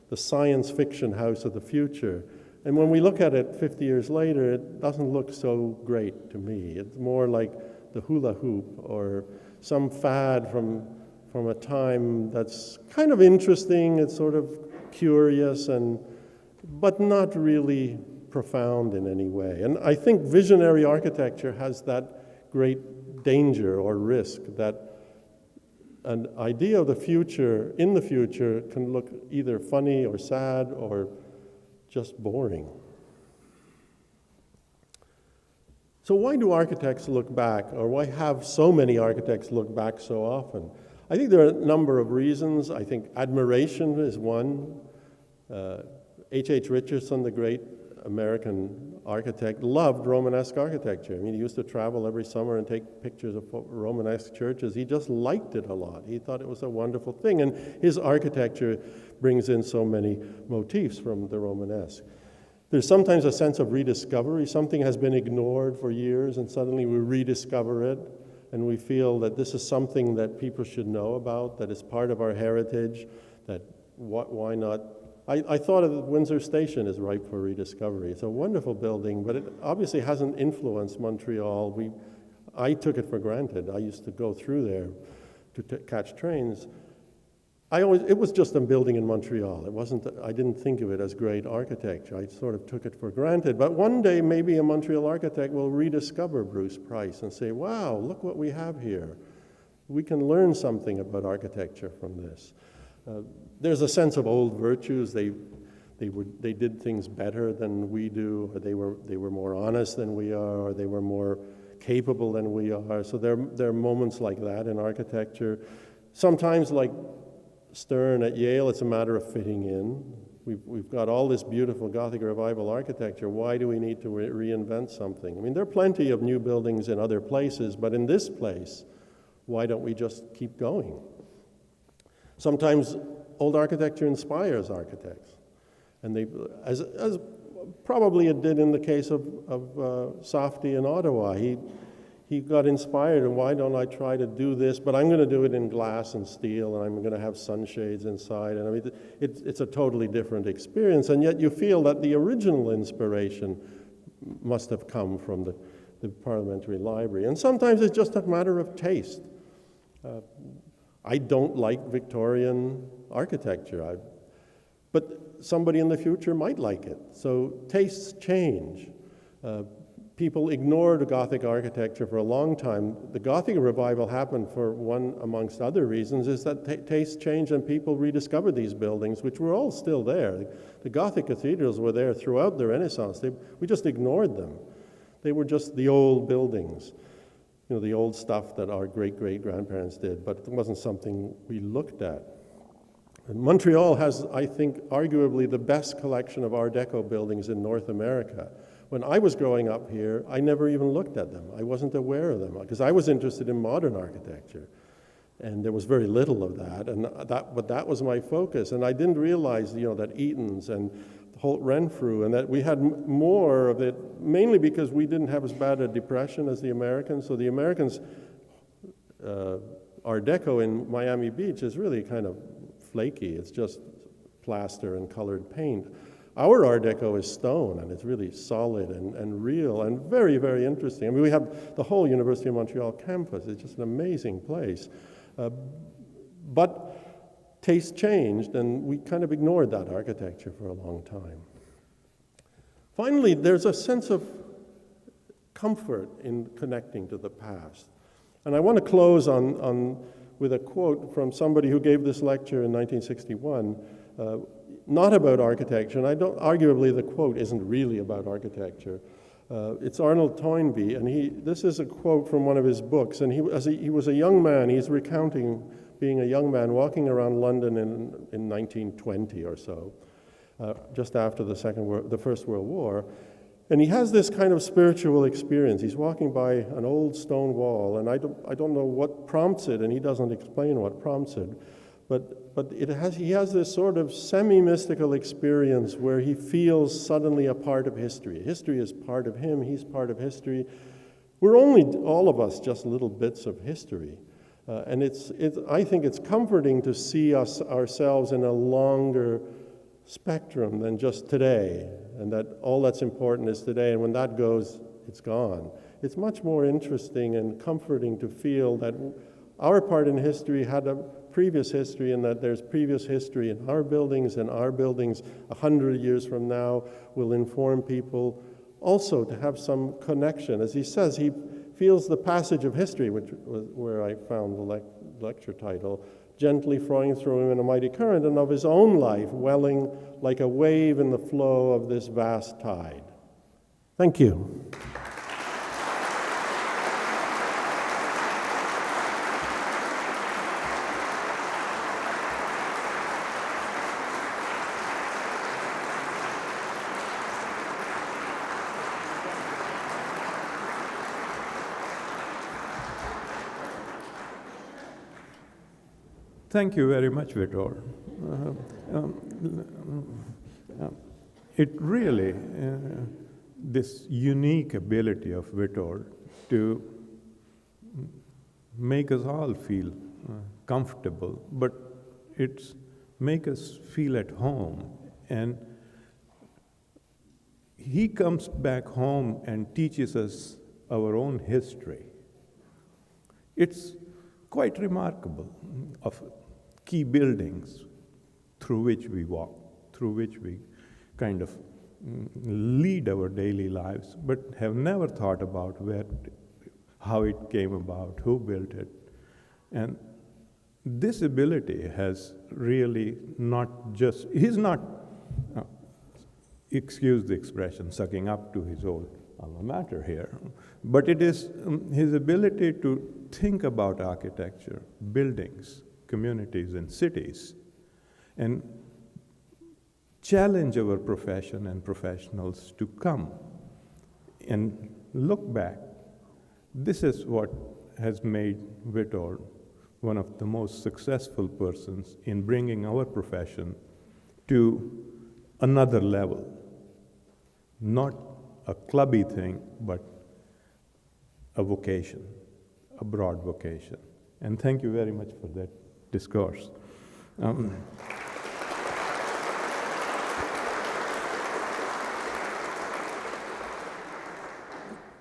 the science fiction house of the future. And when we look at it 50 years later, it doesn't look so great to me. It's more like the hula hoop or some fad from a time that's kind of interesting. It's sort of curious, but not really profound in any way. And I think visionary architecture has that great danger or risk that an idea of the future, in the future, can look either funny or sad or just boring. So why do architects look back, or why have so many architects look back so often? I think there are a number of reasons. I think admiration is one. H.H. Richardson, the great American architect, loved Romanesque architecture. I mean, he used to travel every summer and take pictures of Romanesque churches. He just liked it a lot. He thought it was a wonderful thing, and his architecture brings in so many motifs from the Romanesque. There's sometimes a sense of rediscovery. Something has been ignored for years, and suddenly we rediscover it, and we feel that this is something that people should know about, that is part of our heritage, that why not? I thought of Windsor Station as ripe for rediscovery. It's a wonderful building, but it obviously hasn't influenced Montreal. I took it for granted. I used to go through there to catch trains. It was just a building in Montreal. I didn't think of it as great architecture. I sort of took it for granted. But one day, maybe a Montreal architect will rediscover Bruce Price and say, wow, look what we have here. We can learn something about architecture from this. There's a sense of old virtues. They did things better than we do, or they were more honest than we are, or they were more capable than we are. So there are moments like that in architecture. Sometimes, like Stern at Yale, it's a matter of fitting in. We've got all this beautiful Gothic revival architecture. Why do we need to reinvent something? I mean, there are plenty of new buildings in other places, but in this place, why don't we just keep going? Sometimes old architecture inspires architects, and as probably it did in the case of Safdie in Ottawa. He got inspired, and why don't I try to do this? But I'm going to do it in glass and steel, and I'm going to have sunshades inside. And I mean, it's a totally different experience, and yet you feel that the original inspiration must have come from the Parliamentary Library. And sometimes it's just a matter of taste. I don't like Victorian architecture, but somebody in the future might like it. So tastes change. People ignored Gothic architecture for a long time. The Gothic revival happened for one, amongst other reasons, is that tastes changed and people rediscovered these buildings, which were all still there. The Gothic cathedrals were there throughout the Renaissance. We just ignored them. They were just the old buildings, you know, the old stuff that our great-great-grandparents did, but it wasn't something we looked at. And Montreal has, I think, arguably the best collection of Art Deco buildings in North America. When I was growing up here, I never even looked at them. I wasn't aware of them, because I was interested in modern architecture. And there was very little of that, but that was my focus. And I didn't realize, you know, that Eaton's and Holt Renfrew, and that we had more of it, mainly because we didn't have as bad a depression as the Americans. So the Americans, Art Deco in Miami Beach is really kind of flaky. It's just plaster and colored paint. Our Art Deco is stone, and it's really solid and real and very, very interesting. I mean, we have the whole University of Montreal campus. It's just an amazing place. But taste changed, and we kind of ignored that architecture for a long time. Finally, there's a sense of comfort in connecting to the past. And I want to close with a quote from somebody who gave this lecture in 1961, not about architecture, and arguably the quote isn't really about architecture. It's Arnold Toynbee, and this is a quote from one of his books, and he was a young man. He's recounting being a young man walking around London in 1920 or so, just after the First World War, and he has this kind of spiritual experience. He's walking by an old stone wall, and I don't know what prompts it, and he doesn't explain what prompts it, but he has this sort of semi-mystical experience where he feels suddenly a part of history. History is part of him, he's part of history. We're only, all of us, just little bits of history. And I think it's comforting to see ourselves in a longer spectrum than just today, and that all that's important is today, and when that goes, it's gone. It's much more interesting and comforting to feel that our part in history had a previous history, and that there's previous history in our buildings, and our buildings 100 years from now will inform people. Also to have some connection. As he says, he feels the passage of history, which was where I found the lecture title, gently flowing through him in a mighty current, and of his own life welling like a wave in the flow of this vast tide. Thank you. Thank you very much, Witold. It really, this unique ability of Witold to make us all feel comfortable, but it's make us feel at home. And he comes back home and teaches us our own history. It's quite remarkable of key buildings through which we walk, through which we kind of lead our daily lives, but have never thought about how it came about, who built it. And this ability has really not just, he's not, excuse the expression, sucking up to his old alma mater here, but it is his ability to think about architecture, buildings, communities, and cities, and challenge our profession and professionals to come and look back. This is what has made Witold one of the most successful persons in bringing our profession to another level. Not a clubby thing, but a vocation, a broad vocation. And thank you very much for that discourse.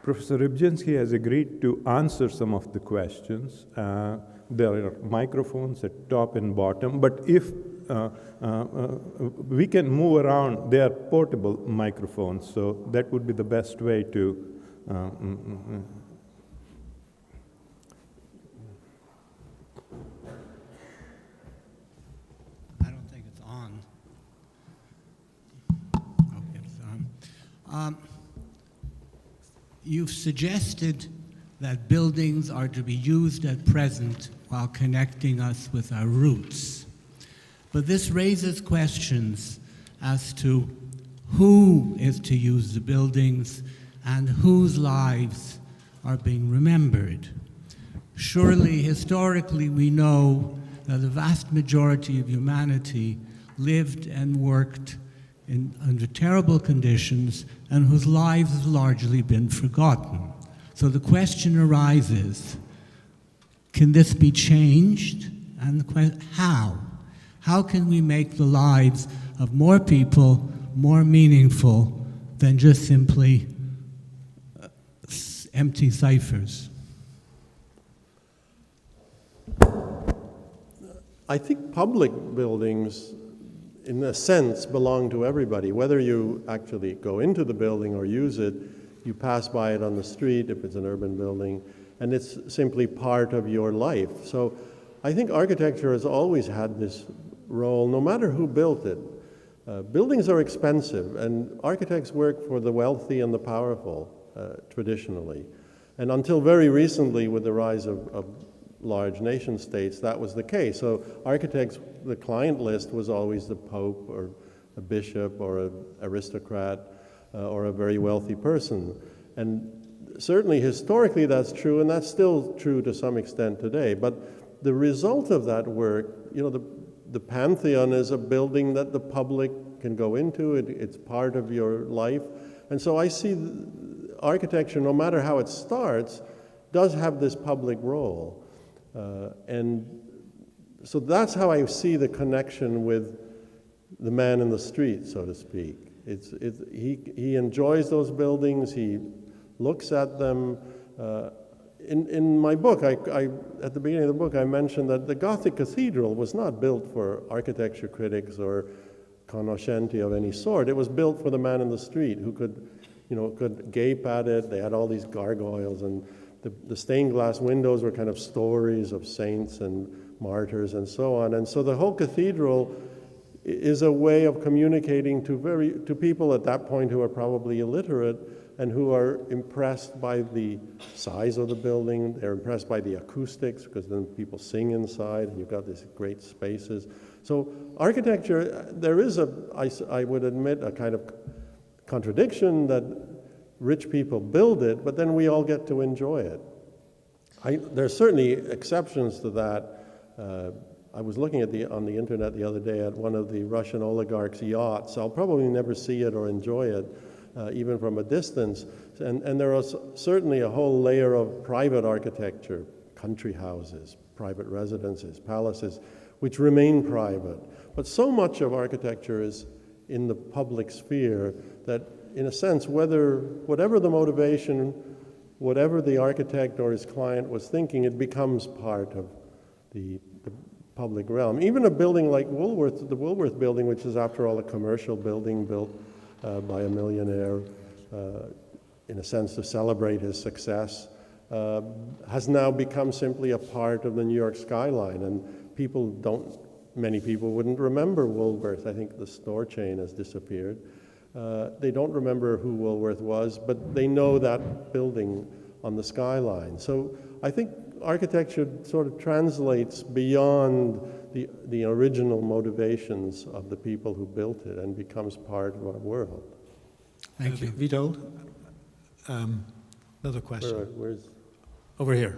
Professor Rybczynski has agreed to answer some of the questions. There are microphones at top and bottom, but if we can move around, they are portable microphones, so that would be the best way to You've suggested that buildings are to be used at present while connecting us with our roots. But this raises questions as to who is to use the buildings and whose lives are being remembered. Surely, historically, we know that the vast majority of humanity lived and worked under terrible conditions and whose lives have largely been forgotten. So the question arises, can this be changed? And how? How can we make the lives of more people more meaningful than just simply empty ciphers? I think public buildings, in a sense, belong to everybody. Whether you actually go into the building or use it, you pass by it on the street if it's an urban building, and it's simply part of your life. So I think architecture has always had this role, no matter who built it. Buildings are expensive, and architects work for the wealthy and the powerful, traditionally. And until very recently, with the rise of large nation states, that was the case. So architects, the client list was always the Pope or a bishop or an aristocrat or a very wealthy person. And certainly historically that's true, and that's still true to some extent today. But the result of that work, you know, the Pantheon is a building that the public can go into. It's part of your life. And so I see architecture, no matter how it starts, does have this public role. And so that's how I see the connection with the man in the street, so to speak. He enjoys those buildings, he looks at them. In my book, at the beginning of the book, I mentioned that the Gothic cathedral was not built for architecture critics or cognoscenti of any sort. It was built for the man in the street who could gape at it. They had all these gargoyles, and the stained glass windows were kind of stories of saints and martyrs and so on. And so the whole cathedral is a way of communicating to people at that point who are probably illiterate and who are impressed by the size of the building. They're impressed by the acoustics, because then people sing inside, and you've got these great spaces. So architecture, there is I would admit, a kind of contradiction that rich people build it, but then we all get to enjoy it. There's certainly exceptions to that. I was looking on the internet the other day at one of the Russian oligarchs' yachts. I'll probably never see it or enjoy it, even from a distance. And there is certainly a whole layer of private architecture, country houses, private residences, palaces, which remain private. But so much of architecture is in the public sphere that, in a sense, whatever the motivation, whatever the architect or his client was thinking, it becomes part of the public realm. Even a building like Woolworth, the Woolworth building, which is after all a commercial building built by a millionaire, in a sense to celebrate his success, has now become simply a part of the New York skyline. And many people wouldn't remember Woolworth. I think the store chain has disappeared. They don't remember who Woolworth was, but they know that building on the skyline. So I think architecture sort of translates beyond the original motivations of the people who built it and becomes part of our world. Thank you. Witold, another question. Where's Over here.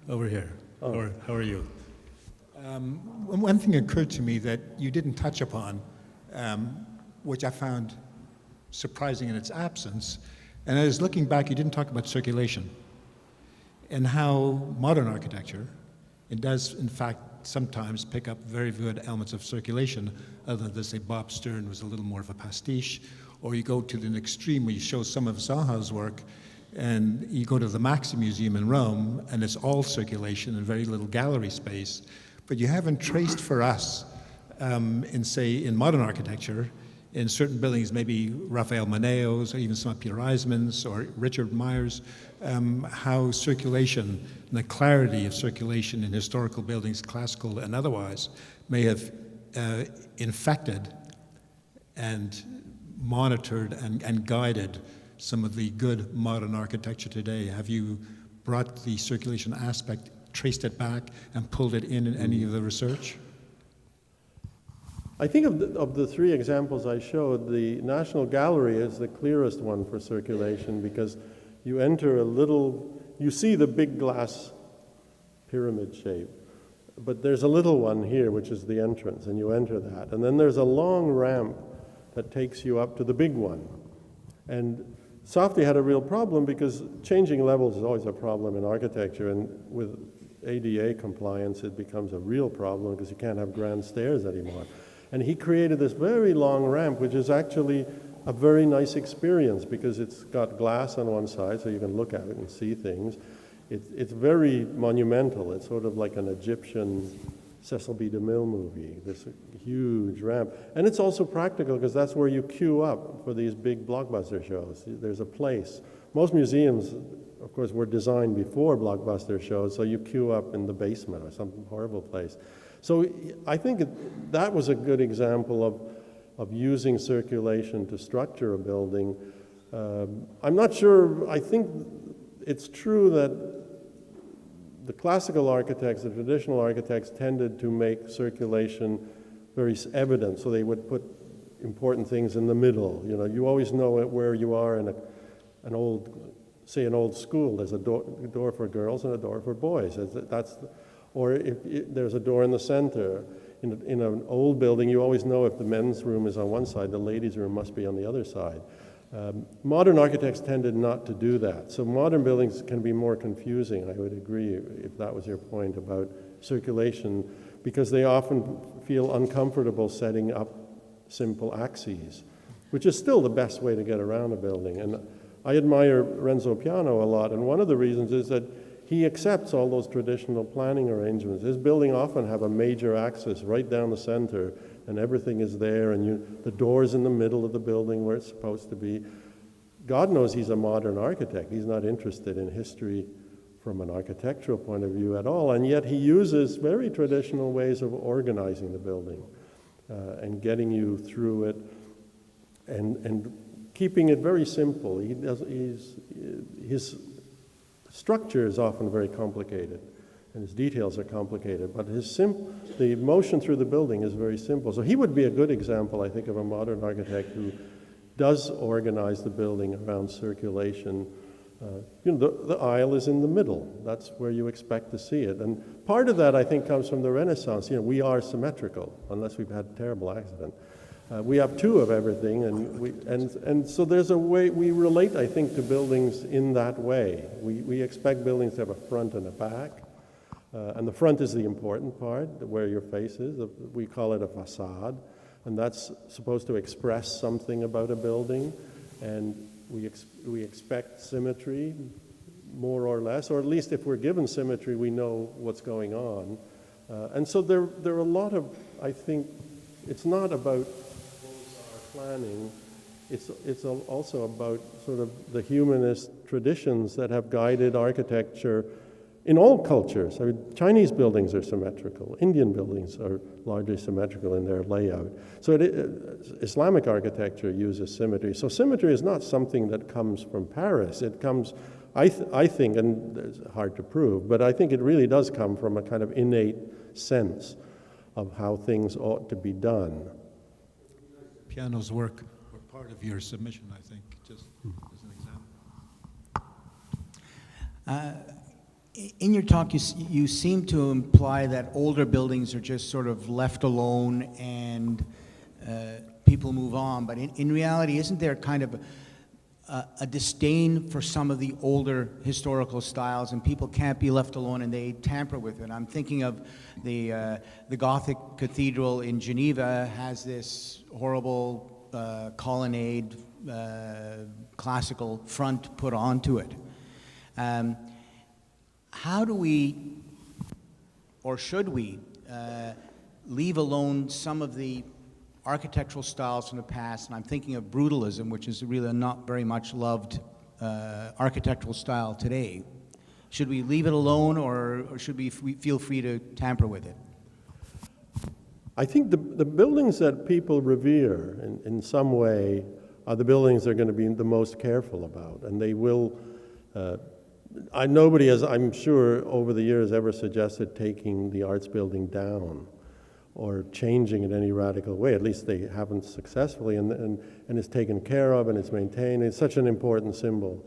Over here. Oh. How are you? One thing occurred to me that you didn't touch upon, which I found surprising in its absence. And I was looking back, you didn't talk about circulation and how modern architecture, it does in fact sometimes pick up very good elements of circulation, other than, say, Bob Stern was a little more of a pastiche, or you go to the extreme where you show some of Zaha's work, and you go to the Maxi Museum in Rome, and it's all circulation and very little gallery space. But you haven't traced for us, in modern architecture, in certain buildings, maybe Raphael Moneo's, or even some of Peter Eisman's, or Richard Meyer's, how circulation and the clarity of circulation in historical buildings, classical and otherwise, may have infected and monitored and guided some of the good modern architecture today. Have you brought the circulation aspect, traced it back, and pulled it in any of the research? I think of the three examples I showed, the National Gallery is the clearest one for circulation, because you enter you see the big glass pyramid shape, but there's a little one here, which is the entrance, and you enter that. And then there's a long ramp that takes you up to the big one. And Safdie had a real problem, because changing levels is always a problem in architecture, and with ADA compliance, it becomes a real problem because you can't have grand stairs anymore. And he created this very long ramp, which is actually a very nice experience because it's got glass on one side, so you can look at it and see things. It's very monumental. It's sort of like an Egyptian Cecil B. DeMille movie, this huge ramp. And it's also practical because that's where you queue up for these big blockbuster shows. There's a place. Most museums, of course, were designed before blockbuster shows, so you queue up in the basement or some horrible place. So I think that was a good example of using circulation to structure a building. I'm not sure, I think it's true that the classical architects, the traditional architects, tended to make circulation very evident, so they would put important things in the middle. You know, you always know where you are in an old school. There's a door for girls and a door for boys. Or if there's a door in the center. In an old building, you always know if the men's room is on one side, the ladies' room must be on the other side. Modern architects tended not to do that. So modern buildings can be more confusing, I would agree, if that was your point about circulation, because they often feel uncomfortable setting up simple axes, which is still the best way to get around a building. And I admire Renzo Piano a lot, and one of the reasons is that he accepts all those traditional planning arrangements. His building often have a major axis right down the center, and everything is there, and the door's in the middle of the building where it's supposed to be. God knows he's a modern architect. He's not interested in history from an architectural point of view at all, and yet he uses very traditional ways of organizing the building and getting you through it and keeping it very simple. His structure is often very complicated, and his details are complicated, but the motion through the building is very simple. So he would be a good example, I think, of a modern architect who does organize the building around circulation. The aisle is in the middle. That's where you expect to see it. And part of that, I think, comes from the Renaissance. We are symmetrical, unless we've had a terrible accident. We have two of everything, and so there's a way we relate, I think, to buildings in that way. We expect buildings to have a front and a back, and the front is the important part, where your face is. We call it a facade, and that's supposed to express something about a building, and we expect symmetry, more or less, or at least if we're given symmetry, we know what's going on. And so there are a lot of, I think, it's not about planning, it's also about sort of the humanist traditions that have guided architecture in all cultures. I mean, Chinese buildings are symmetrical. Indian buildings are largely symmetrical in their layout. So Islamic architecture uses symmetry. So symmetry is not something that comes from Paris. It comes, I think, and it's hard to prove, but I think it really does come from a kind of innate sense of how things ought to be done. Piano's work were part of your submission, I think, just as an example. In your talk, you seem to imply that older buildings are just sort of left alone and people move on. But in reality, isn't there kind of a disdain for some of the older historical styles, and people can't be left alone and they tamper with it? I'm thinking of the Gothic cathedral in Geneva has this horrible colonnade classical front put onto it. How do we, or should we, leave alone some of the architectural styles from the past? And I'm thinking of brutalism, which is really a not very much loved architectural style today. Should we leave it alone, or should we feel free to tamper with it? I think the buildings that people revere in some way are the buildings they're going to be the most careful about, and they will. Nobody has, I'm sure, over the years ever suggested taking the arts building down or changing it in any radical way. At least they haven't successfully, and it's taken care of and it's maintained. It's such an important symbol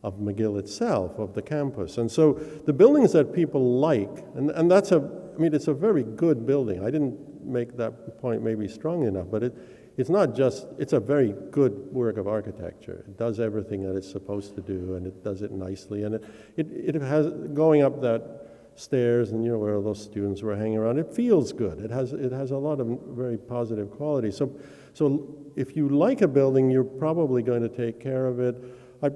of McGill itself, of the campus. And so the buildings that people like, and that's it's a very good building. I didn't make that point maybe strong enough, but it's not just, it's a very good work of architecture. It does everything that it's supposed to do, and it does it nicely. And it has, going up that stairs and where all those students were hanging around, it feels good. It has a lot of very positive qualities. So if you like a building, you're probably going to take care of it.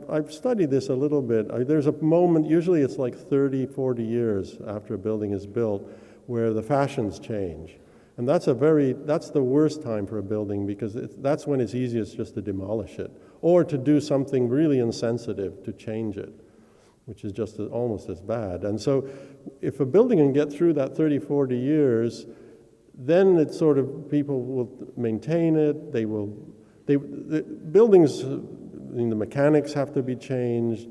I've studied this a little bit. There's a moment, usually it's like 30, 40 years after a building is built, where the fashions change. And that's the worst time for a building, because that's when it's easiest just to demolish it, or to do something really insensitive to change it, which is just almost as bad. And so if a building can get through that 30, 40 years, then it's sort of, people will maintain it, the buildings, the mechanics have to be changed,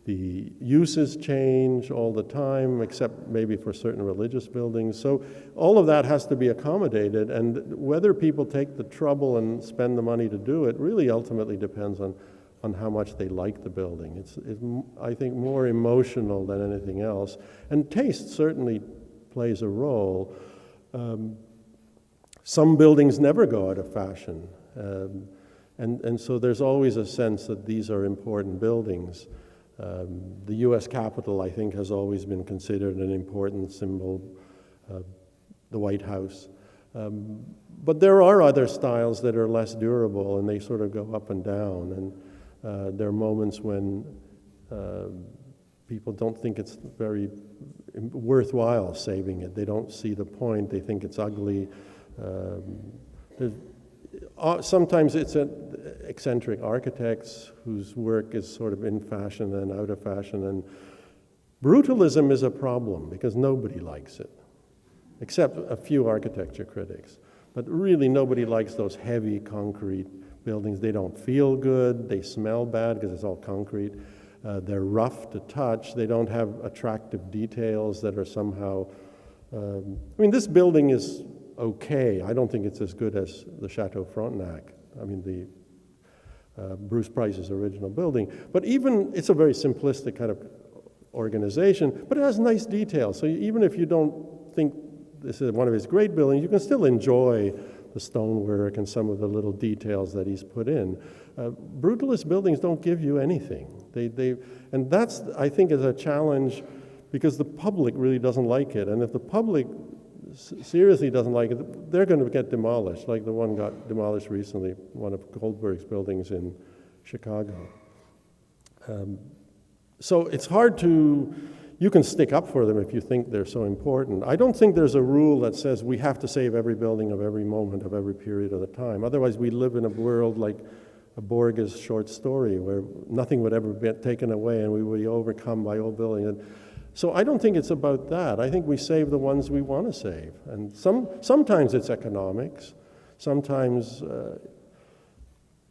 the uses change all the time, except maybe for certain religious buildings. So all of that has to be accommodated, and whether people take the trouble and spend the money to do it really ultimately depends on how much they like the building. It's, I think, more emotional than anything else. And taste certainly plays a role. Some buildings never go out of fashion. And so there's always a sense that these are important buildings. The U.S. Capitol, I think, has always been considered an important symbol, the White House. But there are other styles that are less durable, and they sort of go up and down. And there are moments when people don't think it's very worthwhile saving it. They don't see the point. They think it's ugly. Sometimes it's eccentric architects whose work is sort of in fashion and out of fashion. And brutalism is a problem because nobody likes it, except a few architecture critics. But really nobody likes those heavy concrete buildings. They don't feel good. They smell bad because it's all concrete. They're rough to touch. They don't have attractive details that are somehow... I mean, this building is okay. I don't think it's as good as the Chateau Frontenac. I mean, the Bruce Price's original building. But even, it's a very simplistic kind of organization, but it has nice details. So even if you don't think this is one of his great buildings, you can still enjoy the stonework and some of the little details that he's put in. Brutalist buildings don't give you anything. And that's, I think, is a challenge because the public really doesn't like it. And if the public seriously doesn't like it, they're going to get demolished, like the one got demolished recently, one of Goldberg's buildings in Chicago. So it's hard to, you can stick up for them if you think they're so important. I don't think there's a rule that says we have to save every building of every moment of every period of the time. Otherwise we live in a world like a Borges short story where nothing would ever be taken away and we would be overcome by old buildings. So I don't think it's about that. I think we save the ones we want to save. And sometimes it's economics. Sometimes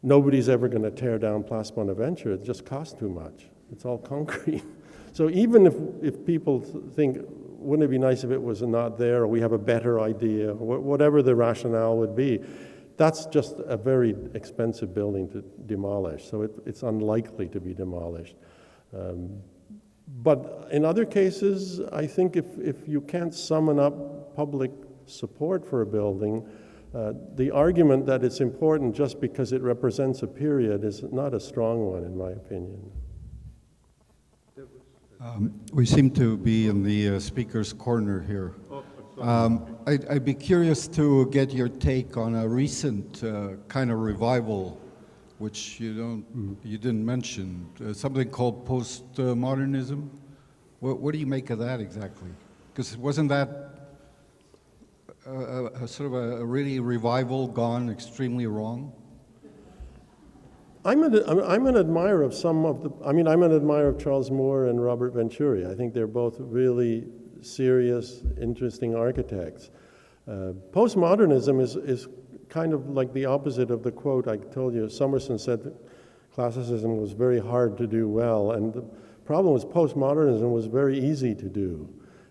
nobody's ever going to tear down Place Bonaventure. It just costs too much. It's all concrete. So even if people think, wouldn't it be nice if it was not there, or we have a better idea, or whatever the rationale would be, that's just a very expensive building to demolish. So it's unlikely to be demolished. But in other cases, I think if you can't summon up public support for a building, the argument that it's important just because it represents a period is not a strong one, in my opinion. We seem to be in the speaker's corner here. I'd be curious to get your take on a recent kind of revival, which you didn't mention, something called postmodernism. What do you make of that exactly? Because wasn't that a sort of a really revival gone extremely wrong? I'm an admirer of some of the, I'm an admirer of Charles Moore and Robert Venturi. I think they're both really serious, interesting architects. Postmodernism is kind of like the opposite of the quote I told you. Summerson said that classicism was very hard to do well, and the problem was postmodernism was very easy to do.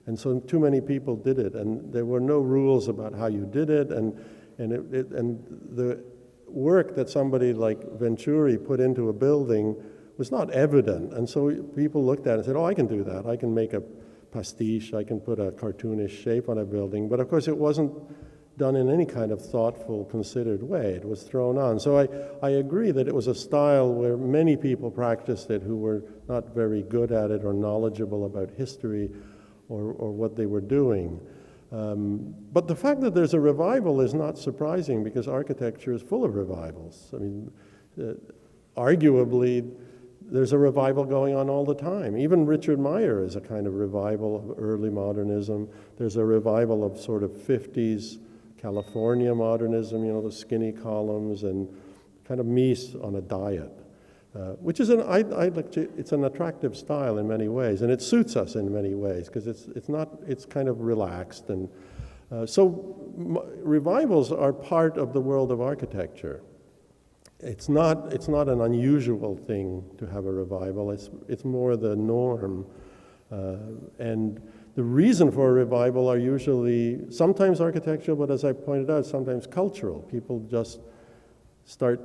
And so too many people did it, and there were no rules about how you did it, and the work that somebody like Venturi put into a building was not evident. And so people looked at it and said, oh, I can do that. I can make a pastiche, I can put a cartoonish shape on a building. But of course it wasn't done in any kind of thoughtful, considered way. It was thrown on. So I agree that it was a style where many people practiced it who were not very good at it or knowledgeable about history or what they were doing. But the fact that there's a revival is not surprising because architecture is full of revivals. I mean, arguably, there's a revival going on all the time. Even Richard Meyer is a kind of revival of early modernism. There's a revival of sort of 50s California modernism, you know, the skinny columns and kind of Mies on a diet, which is it's an attractive style in many ways, and it suits us in many ways because it's kind of relaxed, and revivals are part of the world of architecture. It's not an unusual thing to have a revival. It's more the norm, and the reason for a revival are usually sometimes architectural, but as I pointed out, sometimes cultural. People just start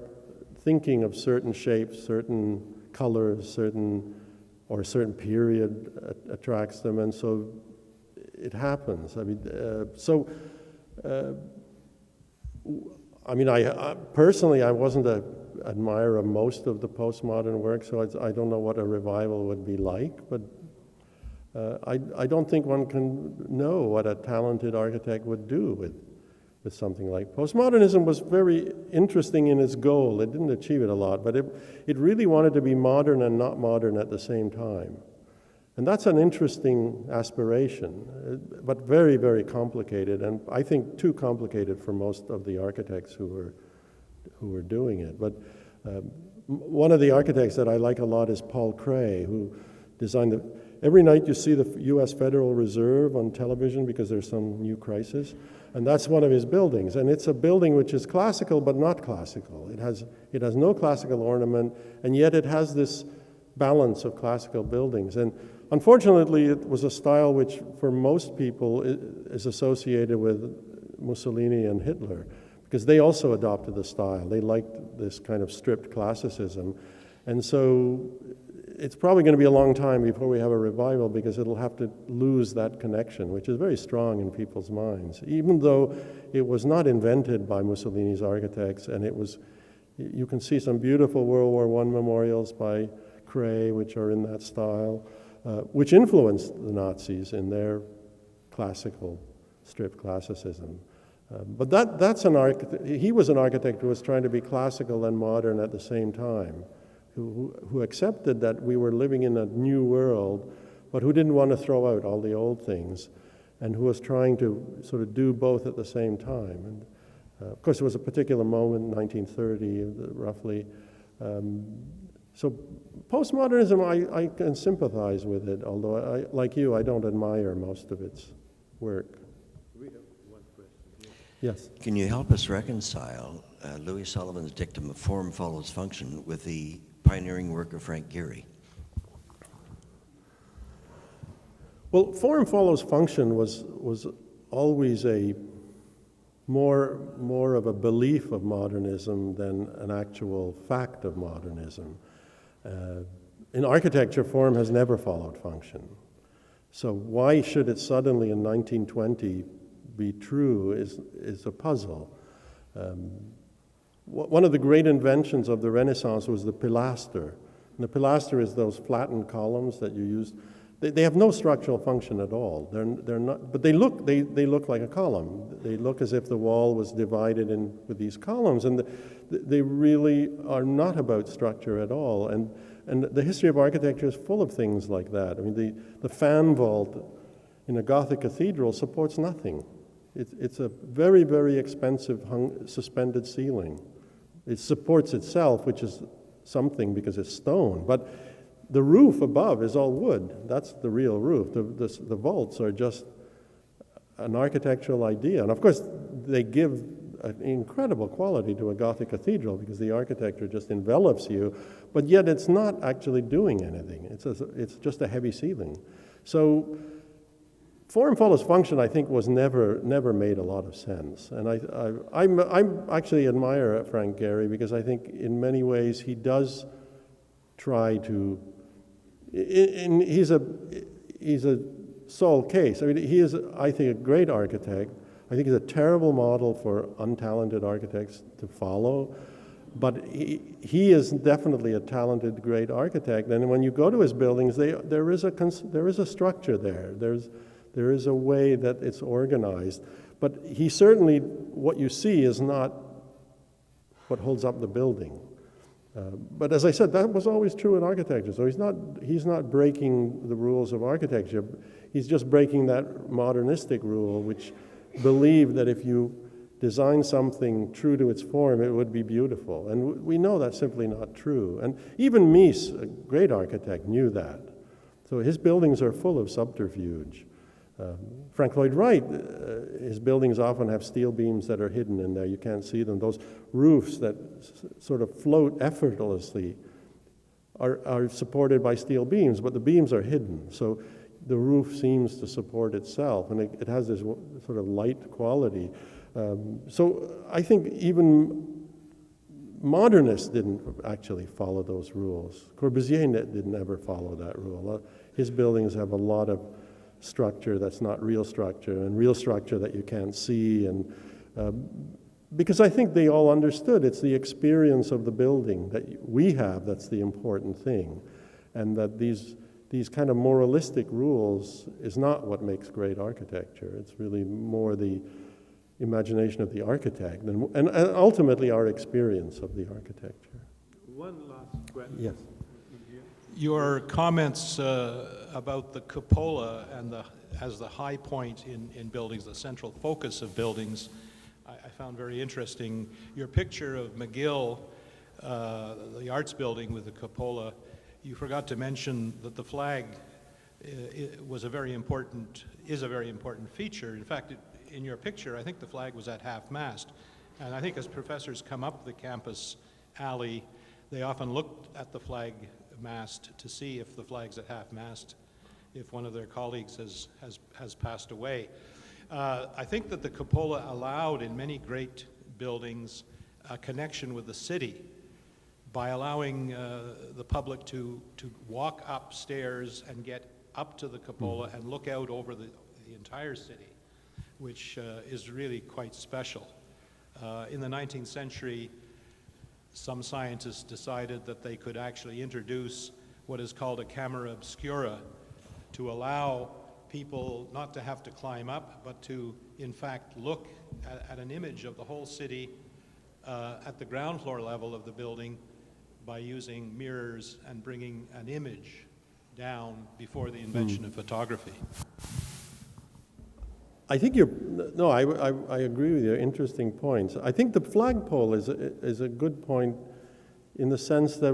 thinking of certain shapes, certain colors, certain period attracts them, and so it happens. I mean, I personally, I wasn't an admirer of most of the postmodern work, so I don't know what a revival would be like, but I don't think one can know what a talented architect would do with something like postmodernism. Was very interesting in its goal. It didn't achieve it a lot, but it really wanted to be modern and not modern at the same time. And that's an interesting aspiration, but very, very complicated, and I think too complicated for most of the architects who were doing it. But one of the architects that I like a lot is Paul Cray, who designed every night you see the U.S. Federal Reserve on television because there's some new crisis, and that's one of his buildings. And it's a building which is classical but not classical. It has no classical ornament, and yet it has this balance of classical buildings. And unfortunately, it was a style which, for most people, is associated with Mussolini and Hitler, because they also adopted the style. They liked this kind of stripped classicism. And so it's probably going to be a long time before we have a revival, because it'll have to lose that connection, which is very strong in people's minds, even though it was not invented by Mussolini's architects, and you can see some beautiful World War I memorials by Cray, which are in that style, which influenced the Nazis in their classical, stripped classicism. But he was an architect who was trying to be classical and modern at the same time, who accepted that we were living in a new world, but who didn't want to throw out all the old things, and who was trying to sort of do both at the same time. And of course, it was a particular moment, 1930, roughly. So postmodernism, I can sympathize with it, although, like you, I don't admire most of its work. We have one question. Yes. Can you help us reconcile Louis Sullivan's dictum of form follows function with the pioneering work of Frank Gehry? Well, form follows function was always more of a belief of modernism than an actual fact of modernism. In architecture, form has never followed function. So why should it suddenly in 1920 be true is a puzzle. One of the great inventions of the Renaissance was the pilaster. And the pilaster is those flattened columns that you use. They have no structural function at all. They're not, but they look like a column. They look as if the wall was divided with these columns, and they really are not about structure at all. And the history of architecture is full of things like that. I mean, the fan vault in a Gothic cathedral supports nothing. It's a very, very expensive suspended ceiling. It supports itself, which is something because it's stone, but the roof above is all wood. That's the real roof. The vaults are just an architectural idea. And of course, they give an incredible quality to a Gothic cathedral because the architecture just envelops you, but yet it's not actually doing anything. It's just a heavy ceiling. So form follows function, I think, was never made a lot of sense. And I actually admire Frank Gehry because I think in many ways he does try to. He's a sole case. I mean, he is, I think, a great architect. I think he's a terrible model for untalented architects to follow, but he is definitely a talented, great architect. And when you go to his buildings, there is a structure there. There is a way that it's organized. But he certainly, what you see is not what holds up the building. But as I said, that was always true in architecture. So he's not breaking the rules of architecture. He's just breaking that modernistic rule, which believed that if you design something true to its form, it would be beautiful. And we know that's simply not true. And even Mies, a great architect, knew that. So his buildings are full of subterfuge. Frank Lloyd Wright, his buildings often have steel beams that are hidden in there. You can't see them. Those roofs that sort of float effortlessly are supported by steel beams, but the beams are hidden. So the roof seems to support itself, and it has this sort of light quality. So I think even modernists didn't actually follow those rules. Corbusier didn't ever follow that rule. His buildings have a lot of structure that's not real structure, and real structure that you can't see, and because I think they all understood it's the experience of the building that we have that's the important thing, and that these kind of moralistic rules is not what makes great architecture. It's really more the imagination of the architect and ultimately our experience of the architecture. One last question. Yes. Your comments about the cupola and as the high point in buildings, the central focus of buildings, I found very interesting. Your picture of McGill, the arts building with the cupola, you forgot to mention that the flag is a very important feature. In fact, in your picture, I think the flag was at half-mast. And I think as professors come up the campus alley, they often look at the flag mast to see if the flag's at half-mast, if one of their colleagues has passed away. I think that the cupola allowed in many great buildings a connection with the city by allowing the public to walk upstairs and get up to the cupola and look out over the entire city, which is really quite special. In the 19th century, some scientists decided that they could actually introduce what is called a camera obscura to allow people not to have to climb up, but to, in fact, look at an image of the whole city at the ground floor level of the building by using mirrors and bringing an image down before the invention of photography. I think I agree with your interesting points. I think the flagpole is a good point in the sense that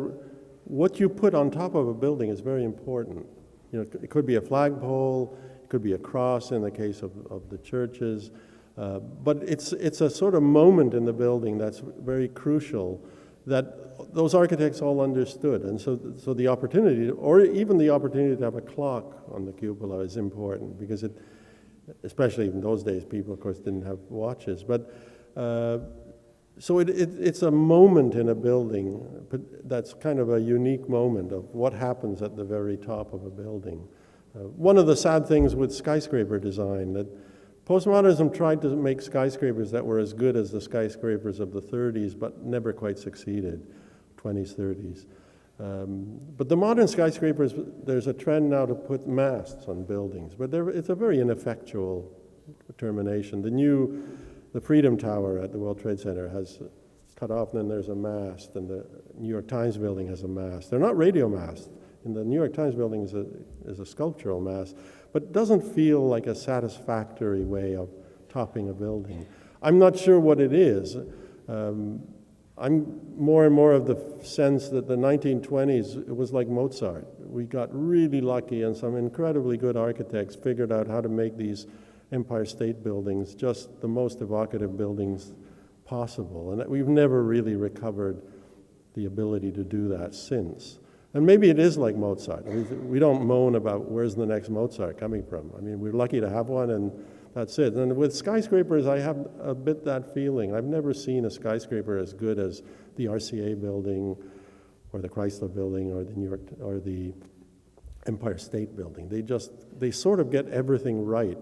what you put on top of a building is very important. You know, it could be a flagpole, it could be a cross in the case of the churches, but it's a sort of moment in the building that's very crucial that those architects all understood. And so the opportunity, or even the opportunity to have a clock on the cupola is important because especially in those days, people, of course, didn't have watches. But so it's a moment in a building that's kind of a unique moment of what happens at the very top of a building. One of the sad things with skyscraper design, that postmodernism tried to make skyscrapers that were as good as the skyscrapers of the 30s, but never quite succeeded, 20s, 30s. But the modern skyscrapers, there's a trend now to put masts on buildings, but it's a very ineffectual termination. The Freedom Tower at the World Trade Center has cut off, and then there's a mast, and the New York Times building has a mast. They're not radio masts. And the New York Times building is a sculptural mast, but it doesn't feel like a satisfactory way of topping a building. I'm not sure what it is. I'm more and more of the sense that the 1920s, it was like Mozart. We got really lucky, and some incredibly good architects figured out how to make these Empire State Buildings just the most evocative buildings possible, and that we've never really recovered the ability to do that since. And maybe it is like Mozart. We don't moan about where's the next Mozart coming from. I mean, we're lucky to have one, and that's it. And with skyscrapers, I have a bit that feeling. I've never seen a skyscraper as good as the RCA building or the Chrysler building or the New York or the Empire State Building. They sort of get everything right.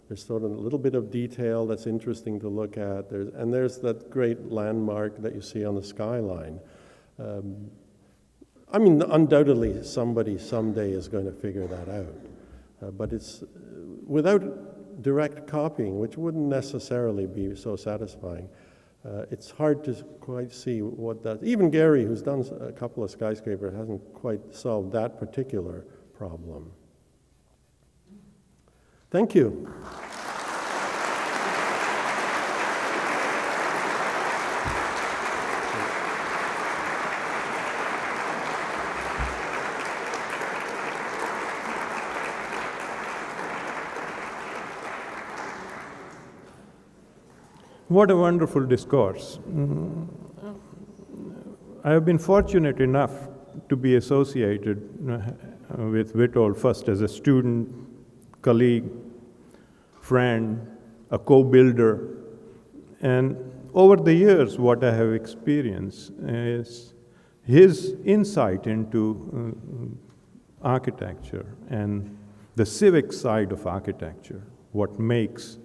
There's sort of a little bit of detail that's interesting to look at. There's that great landmark that you see on the skyline. I mean, undoubtedly somebody someday is going to figure that out. But it's without direct copying, which wouldn't necessarily be so satisfying. It's hard to quite see what that, even Gary, who's done a couple of skyscrapers, hasn't quite solved that particular problem. Thank you. What a wonderful discourse. I have been fortunate enough to be associated with Witold first as a student, colleague, friend, a co-builder. And over the years, what I have experienced is his insight into architecture and the civic side of architecture, what makes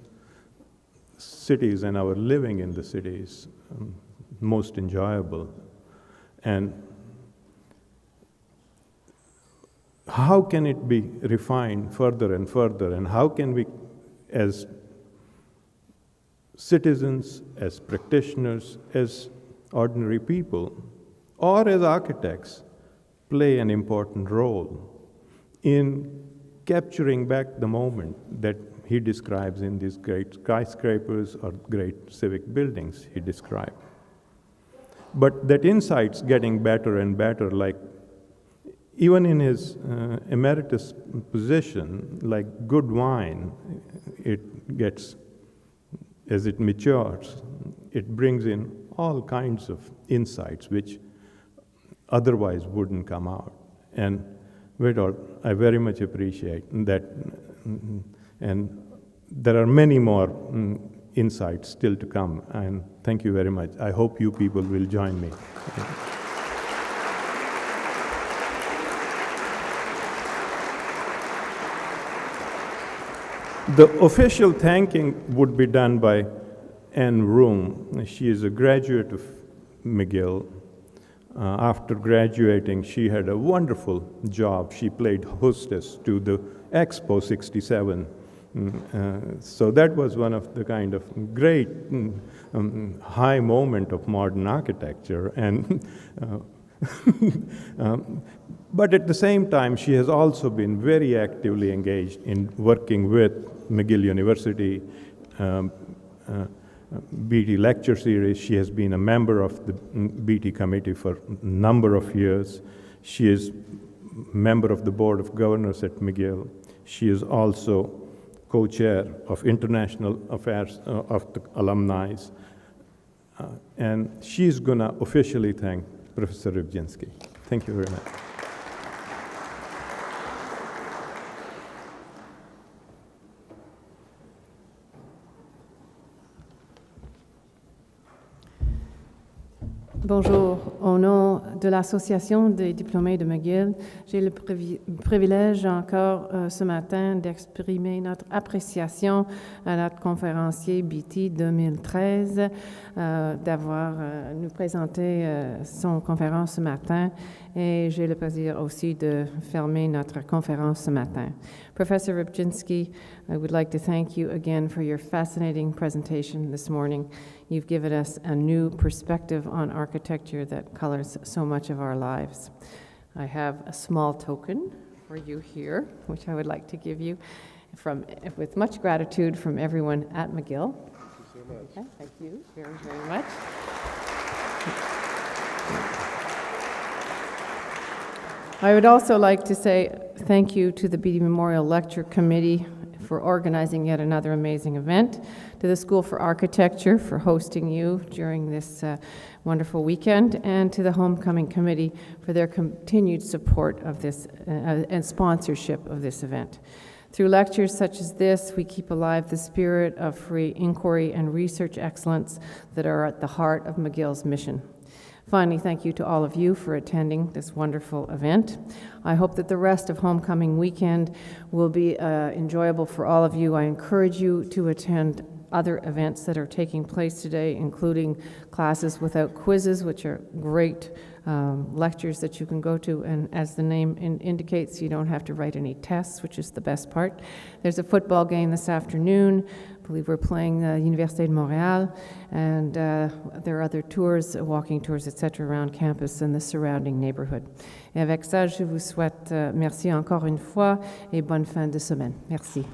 cities and our living in the cities most enjoyable. And how can it be refined further and further, and how can we, as citizens, as practitioners, as ordinary people, or as architects, play an important role in capturing back the moment that he describes in these great skyscrapers or great civic buildings he described. But that insight's getting better and better, like even in his emeritus position, like good wine, it gets, as it matures, it brings in all kinds of insights which otherwise wouldn't come out. And Witold, I very much appreciate that. And there are many more insights still to come, and thank you very much. I hope you people will join me. The official thanking would be done by Anne Room. She is a graduate of McGill. After graduating, she had a wonderful job. She played hostess to the Expo 67. So that was one of the kind of great high moment of modern architecture. And but at the same time, she has also been very actively engaged in working with McGill University, Beatty lecture series. She has been a member of the Beatty committee for a number of years. She is member of the board of governors at McGill. She is also co-chair of international affairs of the alumni. And she's gonna officially thank Professor Rybczynski. Thank you very much. Bonjour. Au nom de l'Association des diplômés de McGill, j'ai le privilège encore ce matin d'exprimer notre appréciation à notre conférencier Beatty 2013 d'avoir nous présenté son conférence ce matin, et j'ai le plaisir aussi de fermer notre conférence ce matin. Professor Rybczynski, I would like to thank you again for your fascinating presentation this morning. You've given us a new perspective on architecture that colors so much of our lives. I have a small token for you here, which I would like to give you with much gratitude from everyone at McGill. Thank you so much. Okay, thank you very, very much. I would also like to say thank you to the Beatty Memorial Lecture Committee for organizing yet another amazing event, to the School for Architecture for hosting you during this wonderful weekend, and to the Homecoming Committee for their continued support of this and sponsorship of this event. Through lectures such as this, we keep alive the spirit of free inquiry and research excellence that are at the heart of McGill's mission. Finally, thank you to all of you for attending this wonderful event. I hope that the rest of Homecoming weekend will be enjoyable for all of you. I encourage you to attend other events that are taking place today, including classes without quizzes, which are great lectures that you can go to, and as the name indicates, you don't have to write any tests, which is the best part. There's a football game this afternoon. I believe we're playing Université de Montréal, and there are other tours, walking tours, etc., around campus and the surrounding neighborhood. Et avec ça, je vous souhaite merci encore une fois et bonne fin de semaine. Merci.